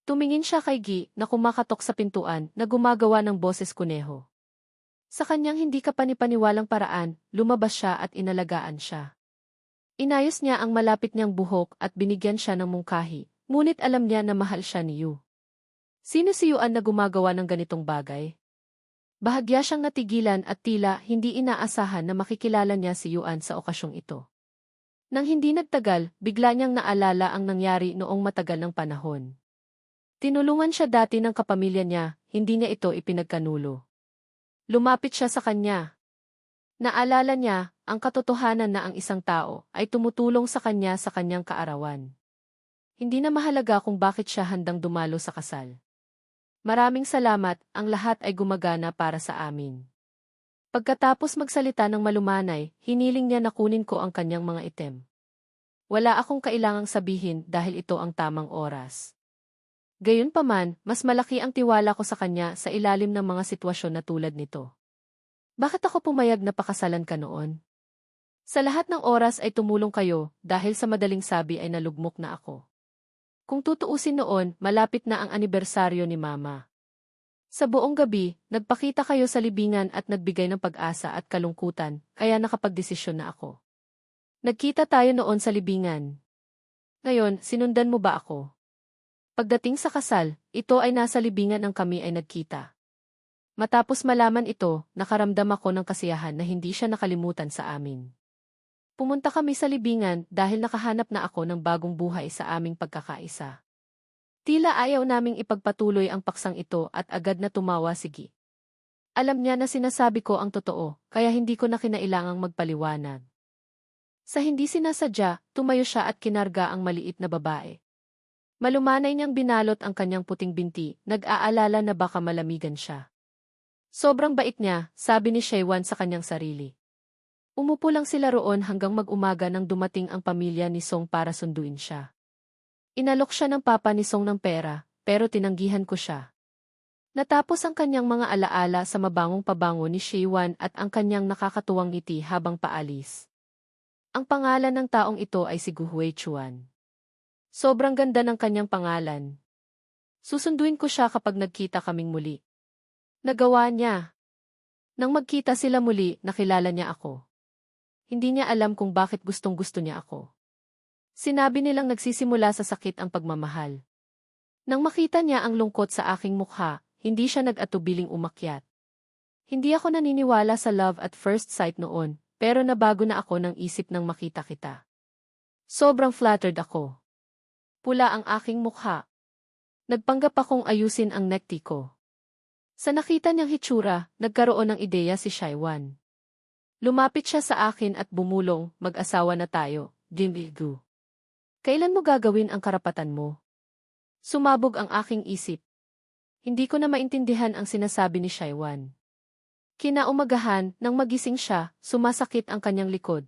Tumingin siya kay Gi na kumakatok sa pintuan na gumagawa ng boses kuneho. Sa kanyang hindi kapanipaniwalang paraan, lumabas siya at inalagaan siya. Inayos niya ang malapit niyang buhok at binigyan siya ng mungkahi, ngunit alam niya na mahal siya ni Yu. Sino si Yuan na gumagawa ng ganitong bagay? Bahagya siyang natigilan at tila hindi inaasahan na makikilala niya si Yuan sa okasyong ito. Nang hindi nagtagal, bigla niyang naalala ang nangyari noong matagal ng panahon. Tinulungan siya dati ng kapamilya niya, hindi niya ito ipinagkanulo. Lumapit siya sa kanya. Naalala niya, ang katotohanan na ang isang tao ay tumutulong sa kanya sa kanyang kaarawan. Hindi na mahalaga kung bakit siya handang dumalo sa kasal. Maraming salamat, ang lahat ay gumagana para sa amin. Pagkatapos magsalita ng malumanay, hiniling niya na kunin ko ang kanyang mga item. Wala akong kailangang sabihin dahil ito ang tamang oras. Gayunpaman, mas malaki ang tiwala ko sa kanya sa ilalim ng mga sitwasyon na tulad nito. Bakit ako pumayag na pakasalan ka noon? Sa lahat ng oras ay tumulong kayo dahil sa madaling sabi ay nalugmok na ako. Kung tutuusin noon, malapit na ang anibersaryo ni Mama. Sa buong gabi, nagpakita kayo sa libingan at nagbigay ng pag-asa at kalungkutan, kaya nakapagdesisyon na ako. Nagkita tayo noon sa libingan. Ngayon, sinundan mo ba ako? Pagdating sa kasal, ito ay nasa libingan ang kami ay nagkita. Matapos malaman ito, nakaramdam ako ng kasiyahan na hindi siya nakalimutan sa amin. Pumunta kami sa libingan dahil nakahanap na ako ng bagong buhay sa aming pagkakaisa. Tila ayaw naming ipagpatuloy ang paksang ito at agad na tumawa si Guy. Alam niya na sinasabi ko ang totoo, kaya hindi ko na kinailangang magpaliwanag. Sa hindi sinasadya, tumayo siya at kinarga ang maliit na babae. Malumanay niyang binalot ang kanyang puting binti, nag-aalala na baka malamigan siya. Sobrang bait niya, sabi ni Shaywan sa kanyang sarili. Umupo lang sila roon hanggang mag-umaga nang dumating ang pamilya ni Song para sunduin siya. Inalok siya ng papa ni Song ng pera, pero tinanggihan ko siya. Natapos ang kanyang mga alaala sa mabangong pabango ni Shaywan at ang kanyang nakakatuwang ngiti habang paalis. Ang pangalan ng taong ito ay si Gu Huichuan. Sobrang ganda ng kanyang pangalan. Susunduin ko siya kapag nagkita kaming muli. Nagawa niya. Nang magkita sila muli, nakilala niya ako. Hindi niya alam kung bakit gustong-gusto niya ako. Sinabi nilang nagsisimula sa sakit ang pagmamahal. Nang makita niya ang lungkot sa aking mukha, hindi siya nag-atubiling umakyat. Hindi ako naniniwala sa love at first sight noon, pero nabago na ako ng isip nang makita kita. Sobrang flattered ako. Pula ang aking mukha. Nagpanggap akong ayusin ang necktie ko. Sa nakita niyang hitsura, nagkaroon ng ideya si Shaywan. Lumapit siya sa akin at bumulong, mag-asawa na tayo, Gu. Kailan mo gagawin ang karapatan mo? Sumabog ang aking isip. Hindi ko na maintindihan ang sinasabi ni Shaywan. Kinaumagahan, nang magising siya, sumasakit ang kanyang likod.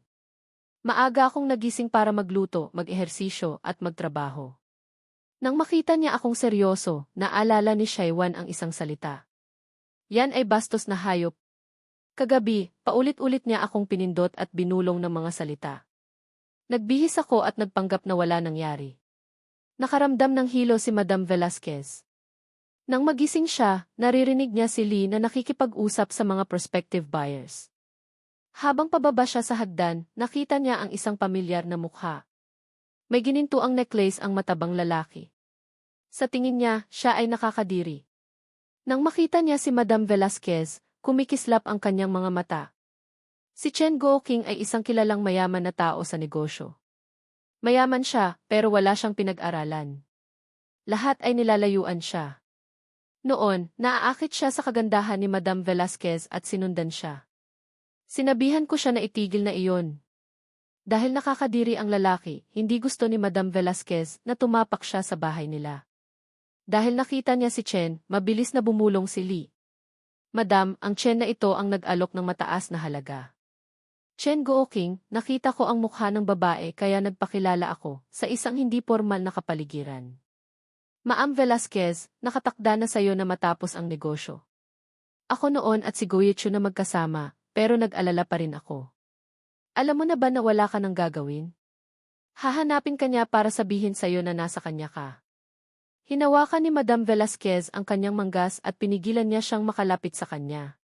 Maaga akong nagising para magluto, mag-ehersisyo at magtrabaho. Nang makita niya akong seryoso, naalala ni Shaywan ang isang salita. Yan ay bastos na hayop. Kagabi, paulit-ulit niya akong pinindot at binulong ng mga salita. Nagbihis ako at nagpanggap na wala nangyari. Nakaramdam ng hilo si Madam Velasquez. Nang magising siya, naririnig niya si Lee na nakikipag-usap sa mga prospective buyers. Habang pababa siya sa hagdan, nakita niya ang isang pamilyar na mukha. May ginintuang necklace ang matabang lalaki. Sa tingin niya, siya ay nakakadiri. Nang makita niya si Madam Velasquez, kumikislap ang kanyang mga mata. Si Chen Guoqing ay isang kilalang mayaman na tao sa negosyo. Mayaman siya, pero wala siyang pinag-aralan. Lahat ay nilalayuan siya. Noon, naaakit siya sa kagandahan ni Madam Velasquez at sinundan siya. Sinabihan ko siya na itigil na iyon. Dahil nakakadiri ang lalaki, hindi gusto ni Madam Velasquez na tumapak siya sa bahay nila. Dahil nakita niya si Chen, mabilis na bumulong si Lee. Madam, ang Chen na ito ang nag-alok ng mataas na halaga. Chen Guoqing, nakita ko ang mukha ng babae kaya nagpakilala ako sa isang hindi formal na kapaligiran. Ma'am Velasquez, nakatakda na sa'yo na matapos ang negosyo. Ako noon at si Guichu na magkasama, pero nag-alala pa rin ako. Alam mo na ba na wala ka nang gagawin? Hahanapin ka niya para sabihin sa'yo na nasa kanya ka. Hinawakan ni Madam Velasquez ang kanyang manggas at pinigilan niya siyang makalapit sa kanya.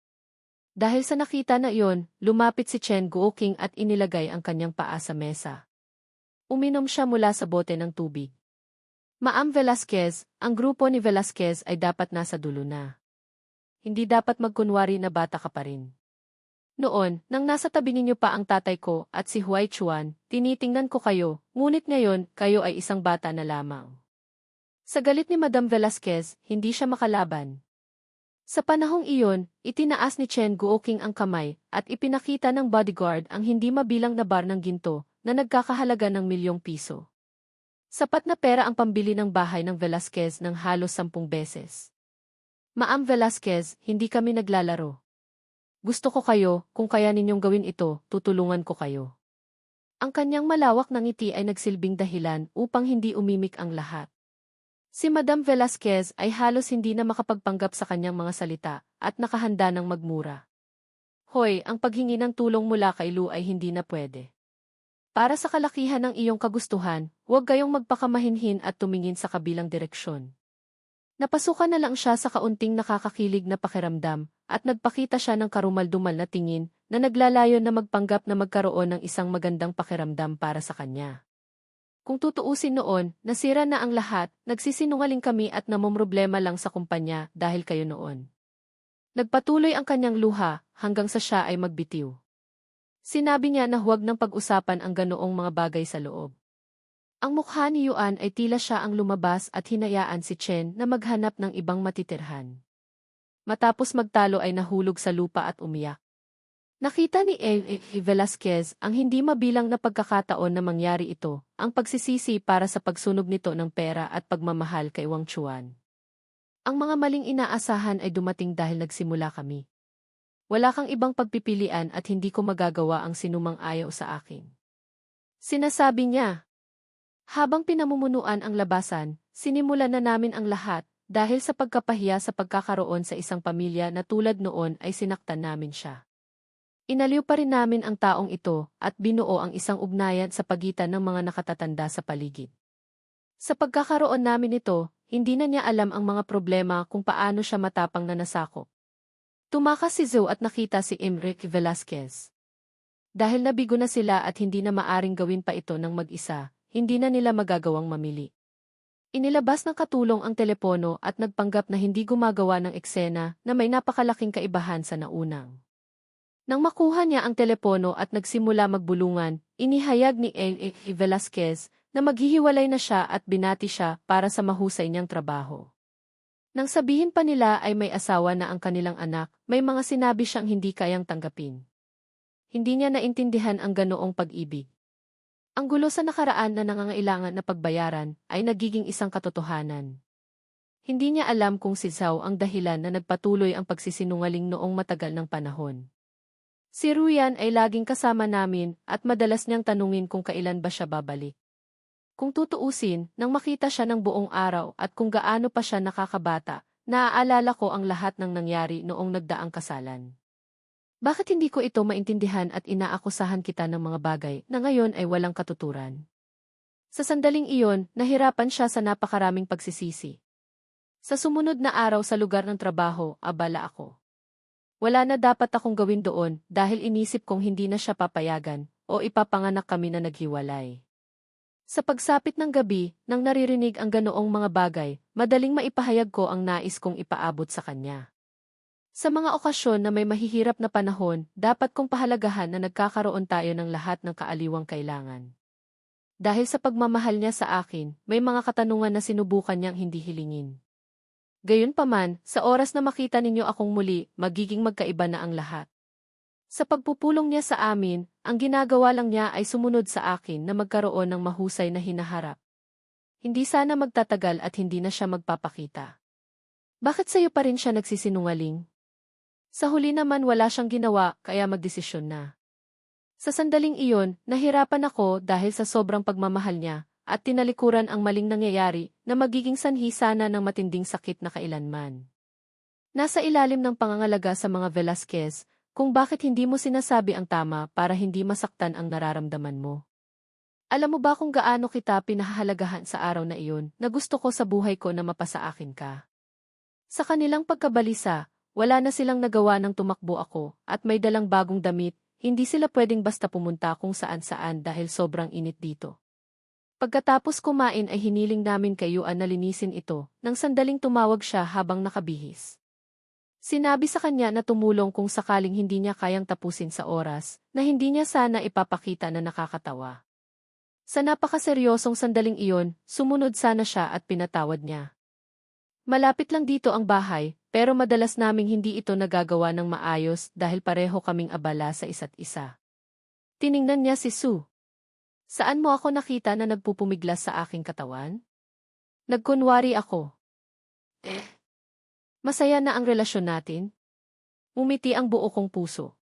Dahil sa nakita na iyon, lumapit si Chen Guoqing at inilagay ang kanyang paa sa mesa. Uminom siya mula sa bote ng tubig. Ma'am Velasquez, ang grupo ni Velasquez ay dapat nasa dulo na. Hindi dapat magkunwari na bata ka pa rin. Noon, nang nasa tabi ninyo pa ang tatay ko at si Huichuan, tinitingnan ko kayo, ngunit ngayon, kayo ay isang bata na lamang. Sa galit ni Madam Velasquez, hindi siya makalaban. Sa panahong iyon, itinaas ni Chen Guoqing ang kamay at ipinakita ng bodyguard ang hindi mabilang na bar ng ginto na nagkakahalaga ng milyong piso. Sapat na pera ang pambili ng bahay ng Velasquez ng halos 10 beses. Ma'am Velasquez, hindi kami naglalaro. Gusto ko kayo, kung kaya ninyong gawin ito, tutulungan ko kayo. Ang kanyang malawak na ngiti ay nagsilbing dahilan upang hindi umimik ang lahat. Si Madam Velasquez ay halos hindi na makapagpanggap sa kanyang mga salita at nakahanda ng magmura. Hoy, ang paghingi ng tulong mula kay Lu ay hindi na pwede. Para sa kalakihan ng iyong kagustuhan, huwag kayong magpakamahinhin at tumingin sa kabilang direksyon. Napasukan na lang siya sa kaunting nakakakilig na pakiramdam at nagpakita siya ng karumal-dumal na tingin na naglalayon na magpanggap na magkaroon ng isang magandang pakiramdam para sa kanya. Kung tutuusin noon, nasira na ang lahat, nagsisinungaling kami at namomroblema lang sa kumpanya dahil kayo noon. Nagpatuloy ang kanyang luha hanggang sa siya ay magbitiw. Sinabi niya na huwag nang pag-usapan ang ganoong mga bagay sa loob. Ang mukha ni Yuan ay tila siya ang lumabas at hinayaan si Chen na maghanap ng ibang matitirhan. Matapos magtalo ay nahulog sa lupa at umiyak. Nakita ni Velasquez ang hindi mabilang na pagkakataon na mangyari ito, ang pagsisisi para sa pagsunog nito ng pera at pagmamahal kay Wang Chuan. Ang mga maling inaasahan ay dumating dahil nagsimula kami. Wala kang ibang pagpipilian at hindi ko magagawa ang sinumang ayaw sa akin. Sinasabi niya. Habang pinamumunuan ang labasan, sinimulan na namin ang lahat dahil sa pagkapahiya sa pagkakaroon sa isang pamilya na tulad noon ay sinaktan namin siya. Inaliw pa rin namin ang taong ito at binuo ang isang ugnayan sa pagitan ng mga nakatatanda sa paligid. Sa pagkakaroon namin ito, hindi na niya alam ang mga problema kung paano siya matapang na nasakop. Tumakas si Zhou at nakita si Enrique Velasquez. Dahil nabigo na sila at hindi na maaring gawin pa ito ng mag-isa, hindi na nila magagawang mamili. Inilabas ng katulong ang telepono at nagpanggap na hindi gumagawa ng eksena na may napakalaking kaibahan sa naunang. Nang makuha niya ang telepono at nagsimula magbulungan, inihayag ni Velasquez na maghihiwalay na siya at binati siya para sa mahusay niyang trabaho. Nang sabihin pa nila ay may asawa na ang kanilang anak, may mga sinabi siyang hindi kayang tanggapin. Hindi niya naintindihan ang ganoong pag-ibig. Ang gulo sa nakaraan na nangangailangan na pagbayaran ay nagiging isang katotohanan. Hindi niya alam kung si Zhao ang dahilan na nagpatuloy ang pagsisinungaling noong matagal ng panahon. Si Ruyan ay laging kasama namin at madalas niyang tanungin kung kailan ba siya babalik. Kung tutuusin, nang makita siya ng buong araw at kung gaano pa siya nakakabata, naaalala ko ang lahat ng nangyari noong nagdaang kasalan. Bakit hindi ko ito maintindihan at inaakusahan kita ng mga bagay na ngayon ay walang katuturan? Sa sandaling iyon, nahirapan siya sa napakaraming pagsisisi. Sa sumunod na araw sa lugar ng trabaho, abala ako. Wala na dapat akong gawin doon dahil inisip kong hindi na siya papayagan o ipapanganak kami na naghiwalay. Sa pagsapit ng gabi, nang naririnig ang ganoong mga bagay, madaling maipahayag ko ang nais kong ipaabot sa kanya. Sa mga okasyon na may mahihirap na panahon, dapat kong pahalagahan na nagkakaroon tayo ng lahat ng kaaliwang kailangan. Dahil sa pagmamahal niya sa akin, may mga katanungan na sinubukan niyang hindi hilingin. Gayunpaman, sa oras na makita ninyo akong muli, magiging magkaiba na ang lahat. Sa pagpupulong niya sa amin, ang ginagawa lang niya ay sumunod sa akin na magkaroon ng mahusay na hinaharap. Hindi sana magtatagal at hindi na siya magpapakita. Bakit sa'yo pa rin siya nagsisinungaling? Sa huli naman wala siyang ginawa kaya magdesisyon na. Sa sandaling iyon, nahirapan ako dahil sa sobrang pagmamahal niya at tinalikuran ang maling nangyayari na magiging sanhi sana ng matinding sakit na kailanman. Nasa ilalim ng pangangalaga sa mga Velasquez, kung bakit hindi mo sinasabi ang tama para hindi masaktan ang nararamdaman mo. Alam mo ba kung gaano kita pinahahalagahan sa araw na iyon na gusto ko sa buhay ko na mapasa akin ka? Sa kanilang pagkabalisa, wala na silang nagawa ng tumakbo ako at may dalang bagong damit, hindi sila pwedeng basta pumunta kung saan-saan dahil sobrang init dito. Pagkatapos kumain ay hiniling namin kay Yuan na linisin ito, nang sandaling tumawag siya habang nakabihis. Sinabi sa kanya na tumulong kung sakaling hindi niya kayang tapusin sa oras, na hindi niya sana ipapakita na nakakatawa. Sa napakaseryosong sandaling iyon, sumunod sana siya at pinatawad niya. Malapit lang dito ang bahay, pero madalas naming hindi ito nagagawa ng maayos dahil pareho kaming abala sa isa't isa. Tiningnan niya si Sue. Saan mo ako nakita na nagpupumiglas sa aking katawan? Nagkunwari ako. Masaya na ang relasyon natin? Umiti ang buo kong puso.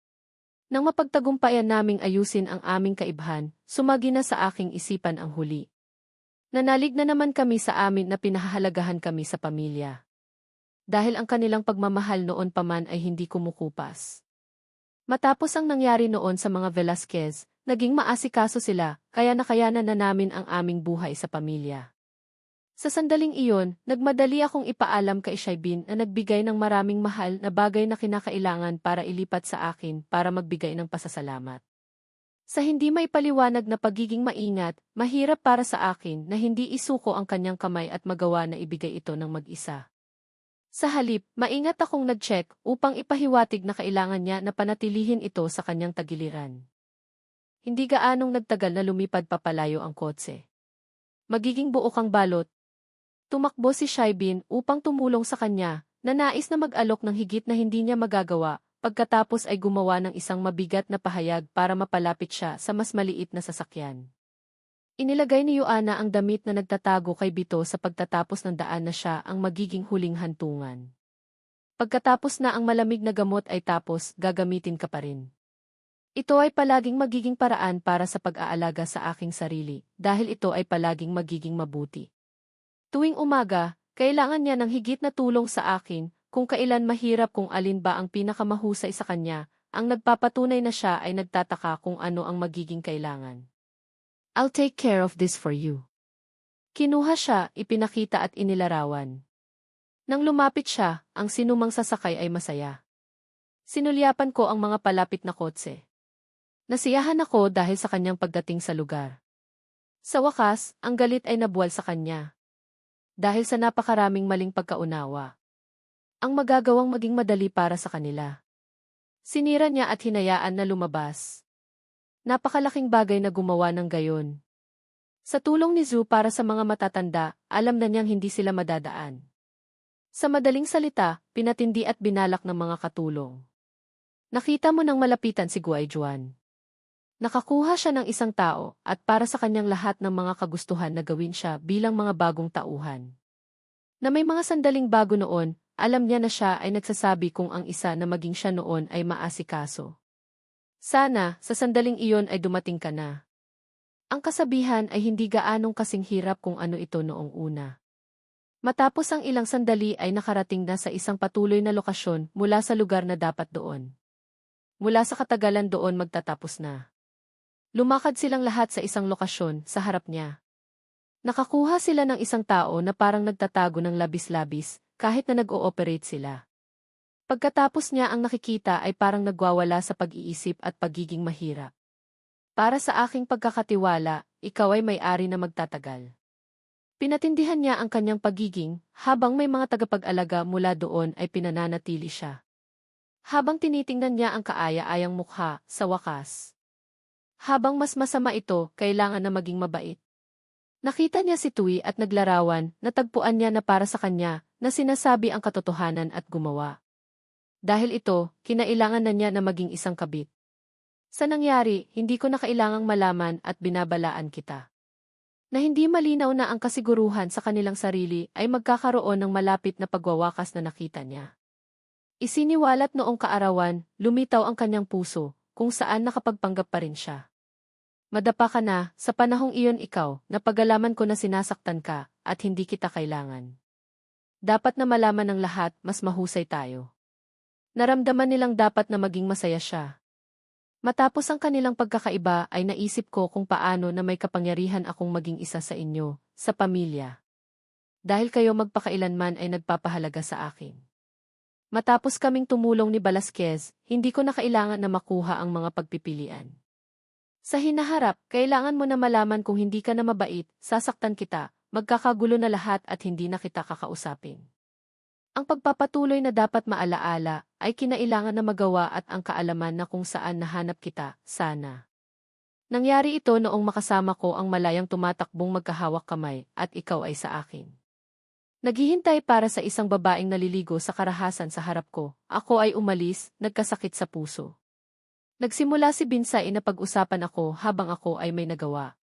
Nang mapagtagumpayan naming ayusin ang aming kaibhan, sumagi na sa aking isipan ang huli. Nanalig na naman kami sa amin na pinahahalagahan kami sa pamilya. Dahil ang kanilang pagmamahal noon pa man ay hindi kumukupas. Matapos ang nangyari noon sa mga Velasquez, naging maasikaso sila, kaya nakayanan na namin ang aming buhay sa pamilya. Sa sandaling iyon, nagmadali akong ipaalam kay Shaibin na nagbigay ng maraming mahal na bagay na kinakailangan para ilipat sa akin para magbigay ng pasasalamat. Sa hindi may paliwanag na pagiging maingat, mahirap para sa akin na hindi isuko ang kanyang kamay at magawa na ibigay ito ng mag-isa. Sa halip, maingat akong nag-check upang ipahiwatig na kailangan niya na panatilihin ito sa kanyang tagiliran. Hindi gaanong nagtagal na lumipad papalayo ang kotse. Magiging buo kang balot. Tumakbo si Shaibin upang tumulong sa kanya, na nais na mag-alok ng higit na hindi niya magagawa, pagkatapos ay gumawa ng isang mabigat na pahayag para mapalapit siya sa mas maliit na sasakyan. Inilagay ni Joanna ang damit na nagtatago kay Bito sa pagtatapos ng daan na siya ang magiging huling hantungan. Pagkatapos na ang malamig na gamot ay tapos, gagamitin ka pa rin. Ito ay palaging magiging paraan para sa pag-aalaga sa aking sarili, dahil ito ay palaging magiging mabuti. Tuwing umaga, kailangan niya ng higit na tulong sa akin, kung kailan mahirap kung alin ba ang pinakamahusay sa kanya, ang nagpapatunay na siya ay nagtataka kung ano ang magiging kailangan. I'll take care of this for you. Kinuha siya, ipinakita at inilarawan. Nang lumapit siya, ang sinumang sasakay ay masaya. Sinulyapan ko ang mga palapit na kotse. Nasiyahan ako dahil sa kanyang pagdating sa lugar. Sa wakas, ang galit ay nabuwal sa kanya. Dahil sa napakaraming maling pagkaunawa. Ang magagawang maging madali para sa kanila. Sinira niya at hinayaan na lumabas. Napakalaking bagay na gumawa ng gayon. Sa tulong ni Zhu para sa mga matatanda, alam na niyang hindi sila madadaan. Sa madaling salita, pinatindi at binalak ng mga katulong. Nakita mo nang malapitan si Guaijuan. Nakakuha siya ng isang tao at para sa kanyang lahat ng mga kagustuhan na gawin siya bilang mga bagong tauhan. Na may mga sandaling bago noon, alam niya na siya ay nagsasabi kung ang isa na maging siya noon ay maasikaso. Sana, sa sandaling iyon ay dumating ka na. Ang kasabihan ay hindi gaanong kasing hirap kung ano ito noong una. Matapos ang ilang sandali ay nakarating na sa isang patuloy na lokasyon mula sa lugar na dapat doon. Mula sa katagalan doon magtatapos na. Lumakad silang lahat sa isang lokasyon sa harap niya. Nakakuha sila ng isang tao na parang nagtatago ng labis-labis kahit na nag-ooperate sila. Pagkatapos niya ang nakikita ay parang nagwawala sa pag-iisip at pagiging mahirap. Para sa aking pagkakatiwala, ikaw ay may-ari na magtatagal. Pinatindihan niya ang kanyang pagiging, habang may mga tagapag-alaga mula doon ay pinananatili siya. Habang tinitingnan niya ang kaaya-ayang mukha, sa wakas. Habang mas masama ito, kailangan na maging mabait. Nakita niya si Tui at naglarawan, natagpuan niya na para sa kanya, na sinasabi ang katotohanan at gumawa. Dahil ito, kinailangan na niya na maging isang kabit. Sa nangyari, hindi ko na kailangang malaman at binabalaan kita. Na hindi malinaw na ang kasiguruhan sa kanilang sarili ay magkakaroon ng malapit na pagwawakas na nakita niya. Isiniwalat noong kaarawan, lumitaw ang kanyang puso, kung saan nakapagpanggap pa rin siya. Madapa ka na, sa panahong iyon ikaw, napagalaman ko na sinasaktan ka, at hindi kita kailangan. Dapat na malaman ng lahat, mas mahusay tayo. Naramdaman nilang dapat na maging masaya siya. Matapos ang kanilang pagkakaiba ay naisip ko kung paano na may kapangyarihan akong maging isa sa inyo, sa pamilya. Dahil kayo magpakailanman ay nagpapahalaga sa akin. Matapos kaming tumulong ni Velasquez, hindi ko na kailangan na makuha ang mga pagpipilian. Sa hinaharap, kailangan mo na malaman kung hindi ka na mabait, sasaktan kita, magkakagulo na lahat at hindi na kita kakausapin. Ang pagpapatuloy na dapat maalaala ay kinailangan na magawa at ang kaalaman na kung saan nahanap kita, sana. Nangyari ito noong makasama ko ang malayang tumatakbong magkahawak kamay at ikaw ay sa akin. Naghihintay para sa isang babaeng naliligo sa karahasan sa harap ko. Ako ay umalis, nagkasakit sa puso. Nagsimula si Binsay na pag-usapan ako habang ako ay may nagawa.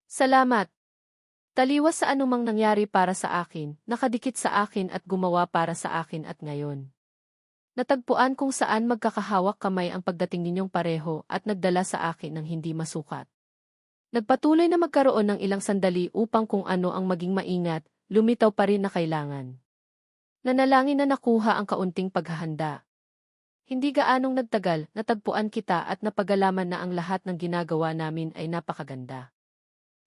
Salamat. Taliwas sa anumang nangyari para sa akin, nakadikit sa akin at gumawa para sa akin at ngayon. Natagpuan kung saan magkakahawak kamay ang pagdating ninyong pareho at nagdala sa akin ng hindi masukat. Nagpatuloy na magkaroon ng ilang sandali upang kung ano ang maging maingat, lumitaw pa rin na kailangan. Nanalangin na nakuha ang kaunting paghahanda. Hindi gaanong nagtagal, natagpuan kita at napagalaman na ang lahat ng ginagawa namin ay napakaganda.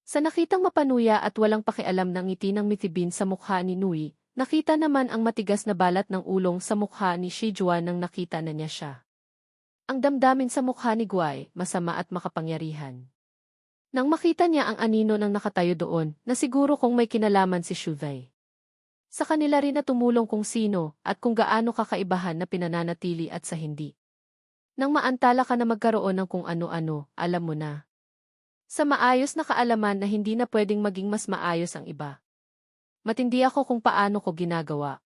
Sa nakitang mapanuya at walang pakialam ng ngiti ng mitibin sa mukha ni Nui, nakita naman ang matigas na balat ng ulong sa mukha ni Shijuan nang nakita na niya siya. Ang damdamin sa mukha ni Guai, masama at makapangyarihan. Nang makita niya ang anino ng nakatayo doon, na siguro kung may kinalaman si Shuvei. Sa kanila rin na tumulong kung sino at kung gaano kakaibahan na pinananatili at sa hindi. Nang maantala ka na magkaroon ng kung ano-ano, alam mo na. Sa maayos na kaalaman na hindi na pwedeng maging mas maayos ang iba. Matindi ako kung paano ko ginagawa.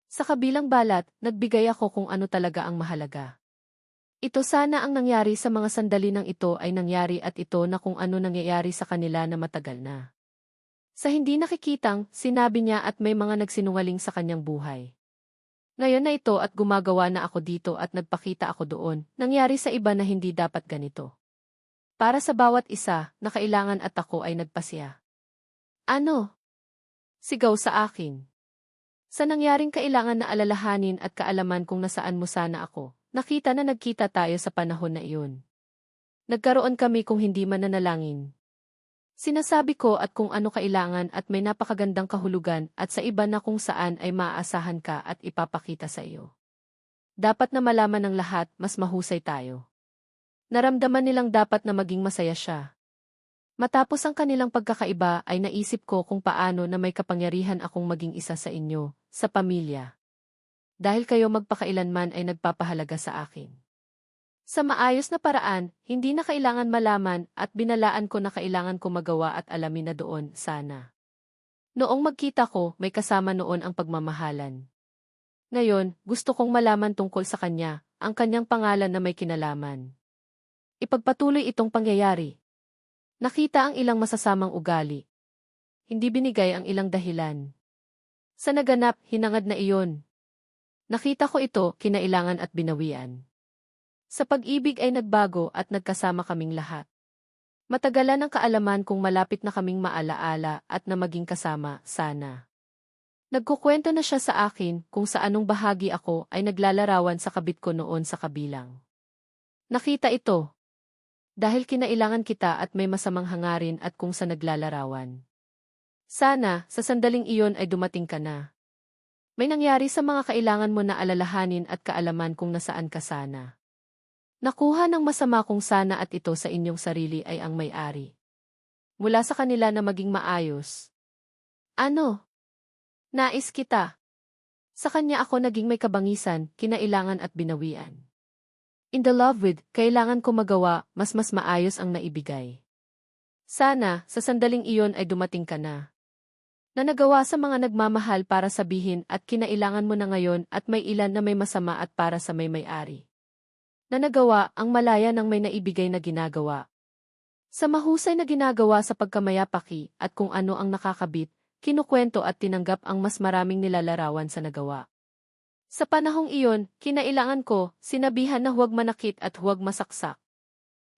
Sa kabilang balat, nagbigay ako kung ano talaga ang mahalaga. Ito sana ang nangyari sa mga sandali ng ito ay nangyari at ito na kung ano nangyayari sa kanila na matagal na. Sa hindi nakikitang, sinabi niya at may mga nagsinungaling sa kanyang buhay. Ngayon na ito at gumagawa na ako dito at nagpakita ako doon, nangyari sa iba na hindi dapat ganito. Para sa bawat isa, na kailangan at ako ay nagpasya. Ano? Sigaw sa akin. Sa nangyaring kailangan na alalahanin at kaalaman kung nasaan mo sana ako, nakita na nagkita tayo sa panahon na iyon. Nagkaroon kami kung hindi mananalangin. Sinasabi ko at kung ano kailangan at may napakagandang kahulugan at sa iba na kung saan ay maaasahan ka at ipapakita sa iyo. Dapat na malaman ng lahat, mas mahusay tayo. Naramdaman nilang dapat na maging masaya siya. Matapos ang kanilang pagkakaiba ay naisip ko kung paano na may kapangyarihan akong maging isa sa inyo, sa pamilya. Dahil kayo magpakailanman ay nagpapahalaga sa akin. Sa maayos na paraan, hindi na kailangan malaman at binalaan ko na kailangan ko magawa at alamin na doon, sana. Noong magkita ko, may kasama noon ang pagmamahalan. Ngayon, gusto kong malaman tungkol sa kanya, ang kanyang pangalan na may kinalaman. Ipagpatuloy itong pangyayari. Nakita ang ilang masasamang ugali. Hindi binigay ang ilang dahilan. Sa naganap, hinangad na iyon. Nakita ko ito, kinailangan at binawian. Sa pag-ibig ay nagbago at nagkasama kaming lahat. Matagalan ang kaalaman kung malapit na kaming maalaala at na maging kasama, sana. Nagkukwento na siya sa akin kung sa anong bahagi ako ay naglalarawan sa kabit ko noon sa kabilang. Nakita ito. Dahil kinailangan kita at may masamang hangarin at kung sa naglalarawan. Sana, sa sandaling iyon ay dumating ka na. May nangyari sa mga kailangan mo na alalahanin at kaalaman kung nasaan ka sana. Nakuha ng masama kung sana at ito sa inyong sarili ay ang may-ari. Mula sa kanila na maging maayos. Ano? Nais kita. Sa kanya ako naging may kabangisan, kinailangan at binawian. In the love with, kailangan ko magawa, mas maayos ang naibigay. Sana, sa sandaling iyon ay dumating ka na. Na nagawa sa mga nagmamahal para sabihin at kinailangan mo na ngayon at may ilan na may masama at para sa may-ari. Na nagawa ang malaya ng may naibigay na ginagawa. Sa mahusay na ginagawa sa pagkamayapaki at kung ano ang nakakabit, kinukwento at tinanggap ang mas maraming nilalarawan sa nagawa. Sa panahong iyon, kinailangan ko, sinabihan na huwag manakit at huwag masaksak.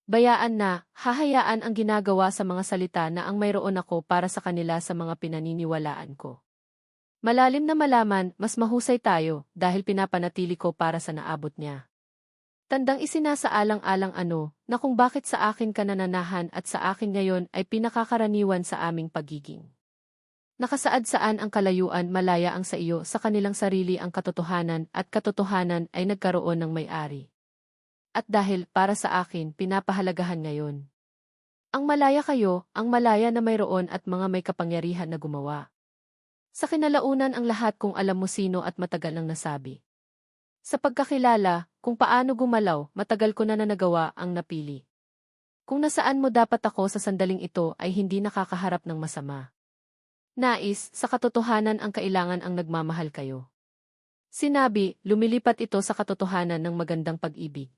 Bayaan na, hahayaan ang ginagawa sa mga salita na ang mayroon ako para sa kanila sa mga pinaniniwalaan ko. Malalim na malaman, mas mahusay tayo dahil pinapanatili ko para sa naabot niya. Tandang isinasaalang-alang na kung bakit sa akin ka nananahan at sa akin ngayon ay pinakakaraniwan sa aming pagiging. Nakasaad saan ang kalayuan malaya ang sa iyo sa kanilang sarili ang katotohanan at katotohanan ay nagkaroon ng may-ari. At dahil para sa akin pinapahalagahan ngayon. Ang malaya kayo, ang malaya na mayroon at mga may kapangyarihan na gumawa. Sa kinalaunan ang lahat kung alam mo sino at matagal nang nasabi. Sa pagkakilala, kung paano gumalaw, matagal ko na nagawa ang napili. Kung nasaan mo dapat ako sa sandaling ito ay hindi nakakaharap ng masama. Nais, sa katotohanan ang kailangan ang nagmamahal kayo. Sinabi, lumilipat ito sa katotohanan ng magandang pag-ibig.